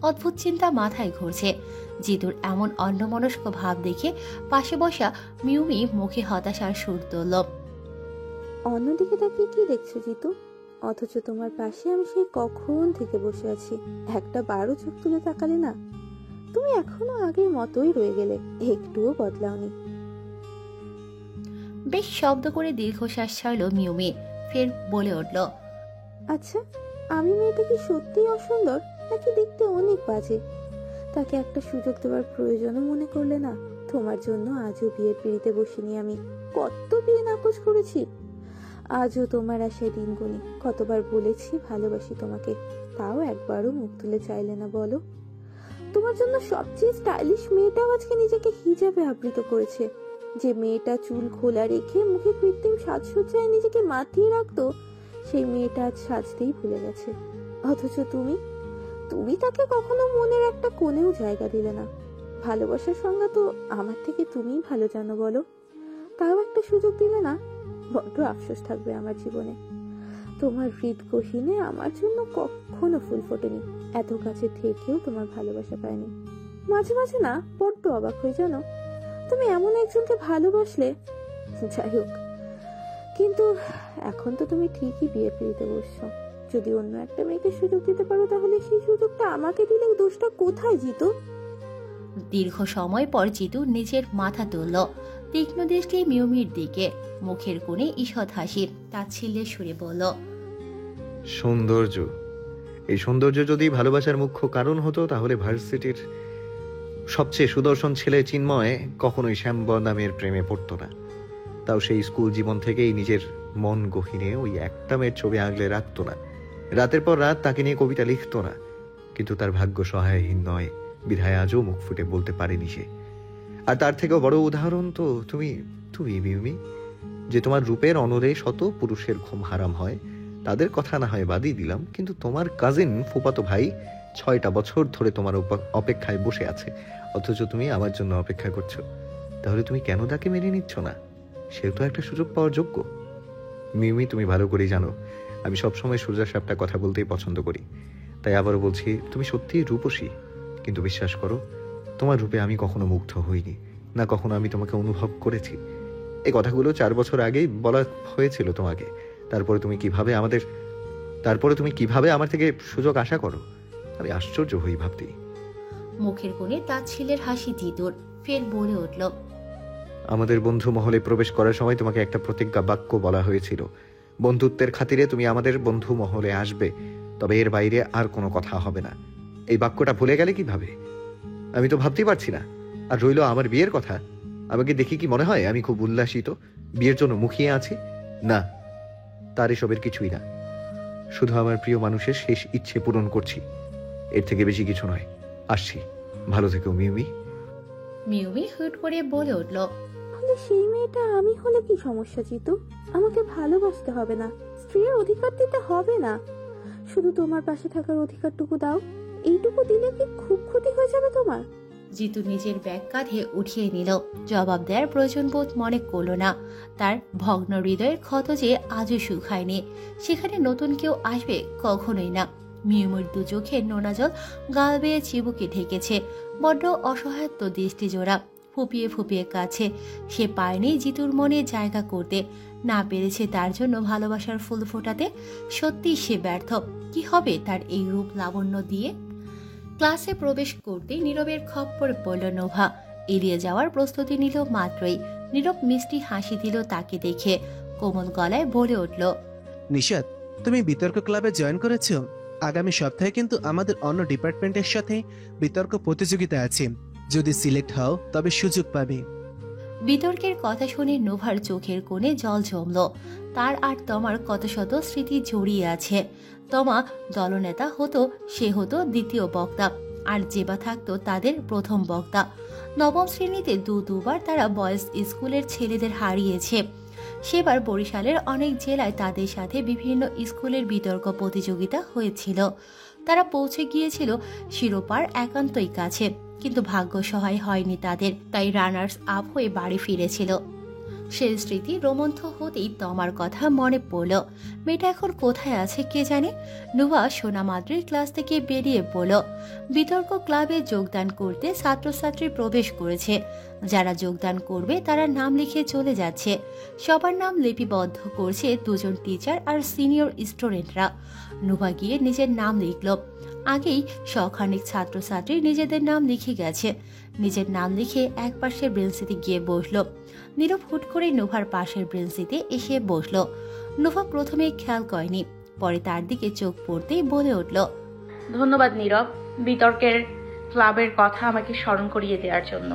অদ্ভুত চিন্তা মাথায় ঘুরছে। জিতুর এমন অন্যমনস্ক ভাব দেখে পাশে বসা মিউমি মুখে হতাশার সুর তুলল। অন্যদিকে তাকিয়ে কি দেখছো জিতু? অথচ তোমার পাশে আমি সেই কখন থেকে বসে আছি, একটা বারও চোখ তুলে তাকালে না। তুমি এখনো আগের মতোই রয়ে গেলে, একটুও বদলাওনি। বেশ শব্দ করে দীর্ঘশ্বাস ছাড়ল মিউমি, ফের বলে উঠল, আচ্ছা, আমি মেয়েটা কি সত্যিই অসুন্দর, নাকি দেখতে অনেক বাজে? তাকে একটা সুযোগ দেওয়ার প্রয়োজনও মনে করলে না? তোমার জন্য আজও বিয়ের পিড়িতে বসিনি আমি, কত বিয়ে নাকচ করেছি। আজও তোমার আশায় দিন গুনি, কতবার বলেছি ভালোবাসি তোমাকে, তাও একবারও মুখ তুলে চাইলে না বলো। তোমার জন্য সবচেয়ে স্টাইলিশ মেয়েটাও আজকে নিজেকে হিজাবে আবৃত করেছে। যে মেয়েটা চুল খোলা রেখে মুখে কৃত্রিম সাজসজ্জায় নিজেকে মাতিয়ে রাখতো, সেই মেয়েটা আজ সাজতেই ভুলে গেছে। অথচ তুমি তাকে কখনো মনের একটা কোণেও জায়গা দিলে না। ভালোবাসার সংজ্ঞা তো আমার থেকে তুমিই ভালো জানো, বলো। তাও একটা সুযোগ দিলে না, বড্ড আফসোস থাকবে আমার জীবনে। তোমার হৃদগহীনে আমার জন্য কখনো ফুল ফোটেনি, এত কাছে থেকেও তোমার ভালোবাসা পাইনি। মাঝে মাঝে না বড্ড অবাক হয়ে জানো, তুমি এমন একজনকে ভালোবাসলে। যাই হোক, কিন্তু এখন তো তুমি ঠিকই বিয়ে পিড়িতে বসছো। যদি অন্য একটা মেয়েকে সুযোগ দিতে পারো, তাহলে সেই সুযোগটা আমাকে দিলে দোষটা কোথায় জিতু? দীর্ঘ সময় পর জিতু নিজের মাথা তুলল, তীক্ষ্ণ দৃষ্টি মিউমির দিকে, মুখের কোণে ঈষৎ হাসি, তাচ্ছিল্যের সুরে বলল, সৌন্দর্য। এই সৌন্দর্য যদি ভালোবাসার মুখ্য কারণ হতো, তাহলে ভার্সিটির সবচেয়ে সুদর্শন ছেলে চিন্ময় কখনোই শ্যামবর নামের প্রেমে পড়তো না। তাও সেই স্কুল জীবন থেকেই নিজের মন গহীনে ওই একটা মেয়ের ছবি আগলে রাখতো না। রাতের পর রাত তাকে নিয়ে কবিতা লিখতো না। কিন্তু তার ভাগ্য সহায়হীন নয়, বিধায় আজও মুখ ফুটে বলতে পারেনি সে। আর তার থেকেও বড় উদাহরণ তো তুমি মিউমি, যে তোমার রূপের অনরে শত পুরুষের ঘুম হারাম হয়। তাদের কথা না হয় বাদই দিলাম, কিন্তু তোমার কাজিন ফুফাতো ভাই 6টা বছর ধরে তোমার অপেক্ষায় বসে আছে, অথচ তুমি আমার জন্য অপেক্ষা করছো। তাহলে তুমি কেন তাকে মেনে নিচ্ছ না? সেও তো একটা সুযোগ পাওয়ার যোগ্য। মিউমি, তুমি ভালো করেই জানো আমি সবসময় সোজা সাপটা কথা বলতেই পছন্দ করি। তাই আবারও বলছি, তুমি সত্যিই রূপসী, কিন্তু বিশ্বাস করো, তোমার রূপে আমি কখনো মুগ্ধ হইনি, না কখনো আমি তোমাকে অনুভব করেছি। এই কথাগুলো 4 বছর আগেই বলা হয়েছিল তোমাকে। তারপরে তুমি কিভাবে আমার থেকে সুযোগ আশা করো? আমি আশ্চর্য হই ভাবতেই। মুখের কোণে তাচ্ছিল্যের হাসি জিতুর, ফের বলে উঠল, আমাদের বন্ধু মহলে প্রবেশ করার সময় তোমাকে একটা প্রতিজ্ঞা বাক্য বলা হয়েছিল। বন্ধুত্বের খাতিরে তুমি আমাদের বন্ধু মহলে আসবে, তবে এর বাইরে আর কোনো কথা হবে না। এই বাক্যটা ভুলে গেলে কিভাবে? আমি তো ভাবতেই পারছি না। আর রইল আমার বিয়ের কথা, আমাকে দেখি কি মনে হয় আমি খুব উল্লাসিত, বিয়ের জন্য মুখিয়ে আছি? না, তার এসবের কিছুই না। শুধু আমার প্রিয় মানুষের শেষ ইচ্ছে পূরণ করছি, এর থেকে বেশি কিছু নয়। আসছি, ভালো থেকো মিউমি। মিউমি হুট করে বলে উঠল, তাহলে সেই মেয়েটা আমি হলে কি সমস্যা জিতু? আমাকে ভালোবাসতে হবে না, স্ত্রীর অধিকার দিতে হবে না, শুধু তোমার পাশে থাকার অধিকারটুকু দাও। এইটুকু দিলে কি খুব ক্ষতি হয়ে যাবে তোমার? জিতু নিজের ব্যাগ কাঁধে উঠিয়ে নিল, জবাব দেওয়ার প্রয়োজন বোধ মনে করল না। তার ভগ্ন হৃদয়ের ক্ষত যে আজও শুকায়নি, সেখানে নতুন কেউ আসবে কখনোই না। মিউমির দু চোখে নোনা জল গাল বেয়ে চিবুকে ঢেকেছে, বড্ড অসহায়ত্ব দৃষ্টি জোড়া, ফুপিয়ে ফুপিয়ে কাছে। সে পায়নি জিতুর মনে জায়গা করতে, না পেরেছে তার জন্য ভালোবাসার ফুল ফোটাতে। সত্যি সে ব্যর্থ। কি হবে তার এই রূপ লাবণ্য দিয়ে? ক্লাসে প্রবেশ করতে নীরবের খপ্পরে পড়ল নোভা। এড়িয়ে যাওয়ার প্রস্তুতি নিল মাত্রই নীরব মিষ্টি হাসি দিল তাকে দেখে, কোমল গলায় বলে উঠল, নিশাত, তুমি বিতর্ক ক্লাবে জয়েন করেছো? আগামী সপ্তাহে কিন্তু আমাদের অন্য ডিপার্টমেন্টের সাথে বিতর্ক প্রতিযোগিতা আছে। যদি সিলেক্ট হও তবে সুযোগ পাবে। বিতর্কের কথা শুনে নোভার চোখের কোণে জল জমল। তার আর তমার কত শত স্মৃতি জড়িয়ে আছে। তমা দলনেতা হতো, সে হতো দ্বিতীয় বক্তা, আর জেবা থাকতো তাদের প্রথম বক্তা। নবম শ্রেণীতে দুবার তারা বয়েজ স্কুলের ছেলেদের হারিয়েছে। সেবার বরিশালের অনেক জেলায় তাদের সাথে বিভিন্ন স্কুলের বিতর্ক প্রতিযোগিতা হয়েছিল। তারা পৌঁছে গিয়েছিল শিরোপার একান্তই কাছে, কিন্তু ভাগ্য সহায় হয়নি তাদের, তাই রানার্স আপ হয়ে বাড়ি ফিরেছিল। সেই স্মৃতি রোমন্থ হতেই তমার কথা মনে পড়ল। মেয়েটা এখন কোথায় আছে কে জানে। নুভা সোনামাদ্রির ক্লাস থেকে বেরিয়ে পড়ল। বিতর্ক ক্লাবে যোগদান করতে ছাত্রছাত্রী প্রবেশ করেছে। যারা যোগদান করবে তারা নাম লিখে চলে যাচ্ছে। সবার নাম লিপিবদ্ধ করছে 2জন টিচার আর সিনিয়র স্টুডেন্টরা। নুভা গিয়ে নিজের নাম লিখল। আগেই শখানেক ছাত্রছাত্রী নিজেদের নাম লিখে গেছে। নিজের নাম লিখে এক পাশের বেঞ্চিতে গিয়ে বসলো। নীরব হুট করে নোভার পাশের বেঞ্চিতে এসে বসলো। নোভা প্রথমে খেয়াল করেনি, পরে তার দিকে চোখ পড়তেই বলে উঠল, ধন্যবাদ নীরব, বিতর্কের ক্লাবের কথা আমাকে স্মরণ করিয়ে দেওয়ার জন্য।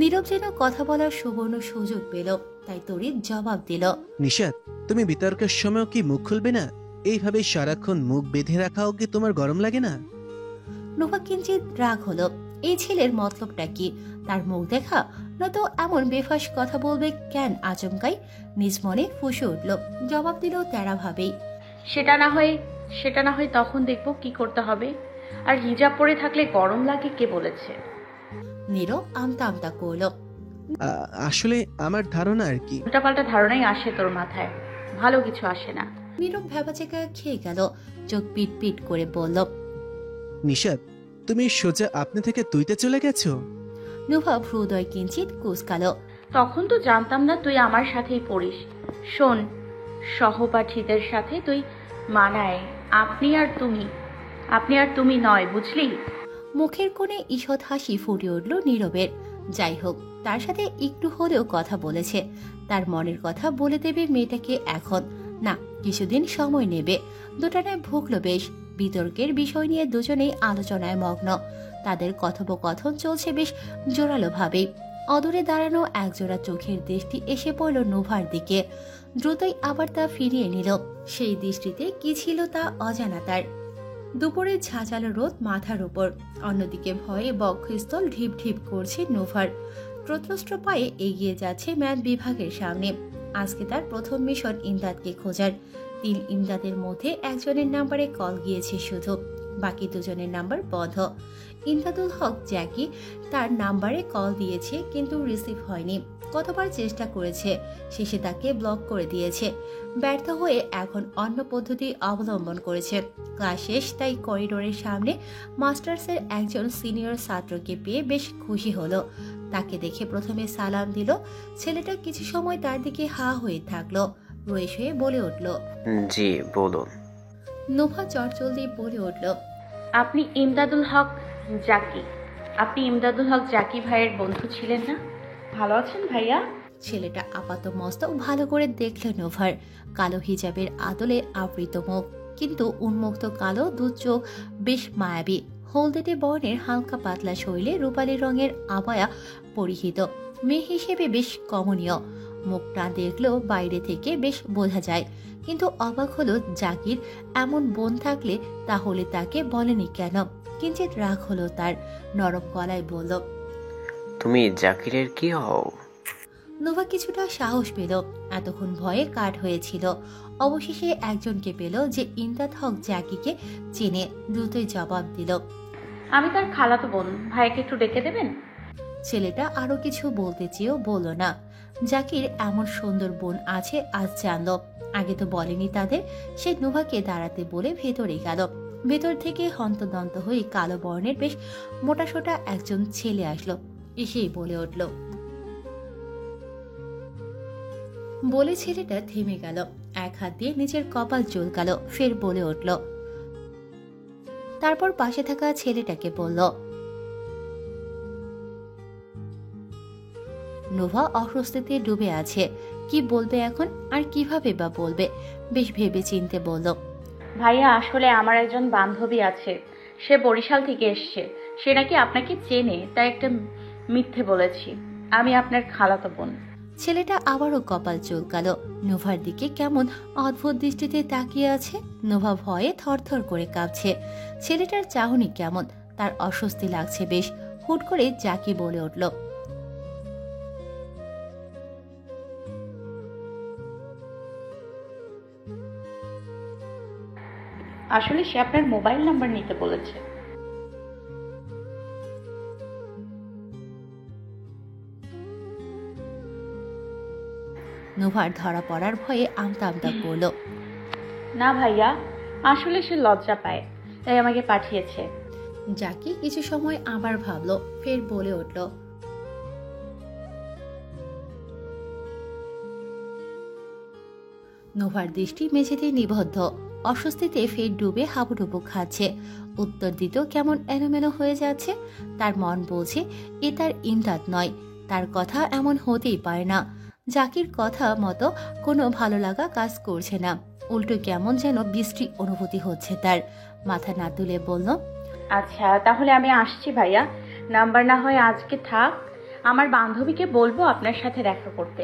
নীরব যেন কথা বলার সুবর্ণ সুযোগ পেল, তাই তড়িৎ জবাব দিল, নিশাত, তুমি বিতর্কের সময় কি মুখ খুলবে না? এইভাবে সারাক্ষণ মুখ বেঁধে রাখাও কি তোমার গরম লাগে না? নোভা কিঞ্চিত রাগ হলো। এই ছেলের মতলবটা কি? তার মুখ দেখা, নয়তো এমন বেফাস কথা বলবে কেন আচমকাই? নিজ মনে ফুঁসে উঠল, জবাব দিল তেরা ভাবেই, সেটা না হয় তখন দেখবো কি করতে হবে। আর হিজাব পরে থাকলে গরম লাগে কে বলেছে? নীরব আমতা আমতা করলো। আসলে আমার ধারণা আর কি। উল্টাপাল্টা ধারণাই আসে তোর মাথায়, ভালো কিছু আসে না। নীরব ভ্যাবাচেকা খেয়ে গেল, চোখ পিট পিট করে বলল, নিশাত, তুমি সোজা আপনি থেকে তুইতে চলে গেছো? নুভা হৃদয় কিঞ্চিত কুঁচকালো। তখন তো জানতাম না তুই আমার সাথেই পড়িস। শোন, সহপাঠীদের সাথে তুই মানায় আপনি আর তুমি নয়, বুঝলি? মুখের কোণে ঈষৎ হাসি ফুটে উঠল নীরবের। যাই হোক, তার সাথে একটু হলেও কথা বলেছে, তার মনের কথা বলে দেবে মেয়েটাকে এখন না, কিছুদিন সময় নেবে। দুটানায় ভুগল বেশ। বিতর্কের বিষয় নিয়ে দুজনেই আলোচনায় মগ্ন। তাদের কথোপকথন চলছে বেশ জোরালো ভাবেই। অদূরে দাঁড়ানো একজোড়া চোখের দৃষ্টি এসে পড়ল নোভার দিকে। দ্রুতই আবার তা ফিরিয়ে নিল। সেই দৃষ্টিতে কি ছিল তা অজানা তার। দুপুরে ঝাঁঝালো রোদ মাথার উপর, অন্যদিকে ভয়ে বক্ষস্থল ঢিপ ঢিপ করছে নোভার। প্রত্নস্ত্র পায়ে এগিয়ে যাচ্ছে ম্যাথ বিভাগের সামনে। আজকে তার প্রথম মিশন ইমদাদকে খোঁজার। 3 ইমদাদের মধ্যে একজনের নাম্বারে কল গিয়েছে শুধু, বাকি দুজনের নাম্বার বন্ধ। ইমদাদুল হক জ্যাকি তার নাম্বারে কল দিয়েছে কিন্তু রিসিভ হয়নি। কতবার চেষ্টা করেছে, শেষে তাকে ব্লক করে দিয়েছে। ব্যর্থ হয়ে এখন অন্য পদ্ধতি অবলম্বন করেছে। ক্লাস শেষ, তাই করিডোরের সামনে মাস্টার্সের একজন সিনিয়র ছাত্রকে পেয়ে বেশ খুশি হলো। তাকে দেখে প্রথমে সালাম দিল। ছেলেটা কিছু সময় তার দিকে হা হয়ে থাকলো, রয়েস হয়ে বলে উঠল, জি বলুন। নোভা চটজলদি বলে উঠল, আপনি ইমদাদুল হক জাকি ভাইয়ের বন্ধু ছিলেন না? ভালো আছেন ভাইয়া? ছেলেটা আপাত মস্তক ভালো করে দেখল নোভার। কালো হিজাবের আদলে আবৃত মুখ, কিন্তু উন্মুক্ত কালো দু চোখ বেশ মায়াবী। হলদেটে বর্ণের হালকা পাতলা শৈলে রূপালী রঙের আবায়া পরিহিত, মেয়ে হিসেবে বেশ কমনীয়। মুখটা দেখলেও বাইরে থেকে বেশ বোঝা যায়। কিন্তু অবাক হলো জাকির এমন বোন থাকলে তাহলে তাকে বলেনি কেন। কিঞ্চিত রাগ হলো তার, নরম গলায় বলল, তুমি জাকিরের কি হও? নোভা কিছুটা সাহস পেল, এতক্ষণ ভয়ে কাঠ হয়েছিল। অবশেষে একজনকে পেল যে ইমদাদ হক জাকিকে চেনে। দ্রুতই জবাব দিল, আমি তার খালাতো বোন, ভাইকে একটু ডেকে দেবেন? ছেলেটা আরো কিছু বলতে চেয়েও বলল না। জাকির এমন সুন্দর বোন আছে আজ জানল, আগে তো বলেনি তাদের। সে নোভাকে দাঁড়াতে বলে ভেতরে গেল। ভেতর থেকে হন্তদন্ত হয়ে কালো বর্ণের বেশ মোটাসোটা একজন ছেলে আসলো। এসেই বলে উঠল, বলে ছেলেটা থেমে গেল। এক হাত দিয়ে নিজের কপাল চুলকালো, ফের বলে উঠল। তারপর পাশে থাকা ছেলেটাকে বলল, নোভা অস্বস্তিতে ডুবে আছে। কি বলবে এখন, আর কিভাবে বা বলবে? বেশ ভেবে চিনতে বলল, ভাইয়া আসলে আমার একজন বান্ধবী আছে, সে বরিশাল থেকে এসছে। সে নাকি আপনাকে চেনে, তাই একটা মিথ্যে বলেছি। আমি আপনার খালাতো বোন। ছেলেটা আবারও কপাল চুলকালো। নোভার দিকে কেমন অদ্ভুত দৃষ্টিতে তাকিয়ে আছে। নোভা ভয়ে থরথর করে কাঁপছে। ছেলেটার চাহনি কেমন, তার অস্বস্তি লাগছে বেশ। হুট করে জাকি বলে উঠল, আসলে সে আপনার মোবাইল নাম্বার নিতে বলেছে। নোভার ধরা পড়ার ভয়ে আমতা আমতা করল, না ভাইয়া, আসলে সে লজ্জা পায়, তাই আমাকে পাঠিয়েছে। জাকি কিছু সময় আবার ভাবলো, ফের বলে উঠল, নোভার দৃষ্টি মেঝেতে নিবদ্ধ। অস্বস্তিতে ফের ডুবে হাবুডুবু খাচ্ছে। উত্তর দিতেও কেমন এলোমেলো হয়ে যাচ্ছে। তার মন বলছে এ তার ইমদাদ নয়, তার কথা এমন হতেই পারে না। জাকির কথা মতো কোনো ভালো লাগা কাজ করছে না, উল্টো কেমন যেন বৃষ্টি অনুভূতি হচ্ছে তার। মাথা না তুলে বলল, আচ্ছা তাহলে আমি আসছি ভাইয়া, নাম্বার না হয় আজকে থাক, আমার বান্ধবীকে বলবো আপনার সাথে দেখা করতে।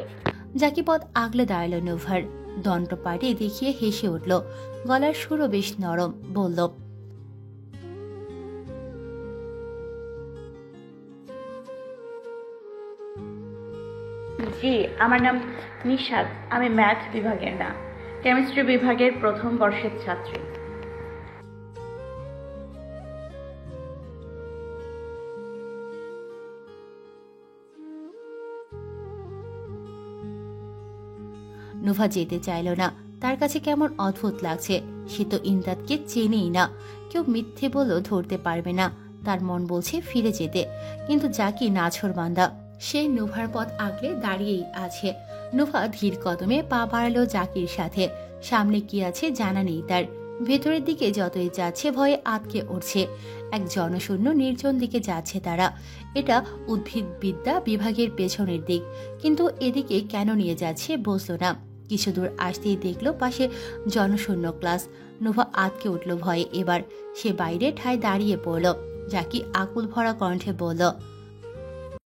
জাকি পথ আগলে দাঁড়ালো নোভার। দণ্ড পাড়ে দেখিয়ে হেসে উঠল, গলার সুরও বেশ নরম। বলল, জি আমার নাম নিশাদ, আমি ম্যাথ বিভাগের না, কেমিস্ট্রি বিভাগের প্রথম বর্ষের ছাত্রী। নুভা যেতে চাইল না। তার কাছে কেমন অদ্ভুত লাগছে। সে তো ইমদাদকে চেনেই না। কেউ মিথ্যে বলেও ধরতে পারবে না। তার মন বলছে ফিরে যেতে, কিন্তু জাকি নাছোড়বান্দা। সে নুভার পথ আগলে দাঁড়িয়েই আছে। নুভা ধীর কদমে পা বাড়ালো জাকির সাথে। সামনে কি আছে জানা নেই তার। ভেতরের দিকে যতই যাচ্ছে ভয়ে আটকে উঠছে। এক জনশূন্য নির্জন দিকে যাচ্ছে তারা। এটা উদ্ভিদবিদ্যা বিভাগের পেছনের দিক, কিন্তু এদিকে কেন নিয়ে যাচ্ছে বুঝলো না। কিছু দূর আসতেই দেখলো পাশে জনশূন্য ক্লাস। নুভা আটকে উঠল ভয়ে। এবার সে বাইরে ঠায় দাঁড়িয়ে পড়ল। জাকি আকুল ভরা কণ্ঠে বলল,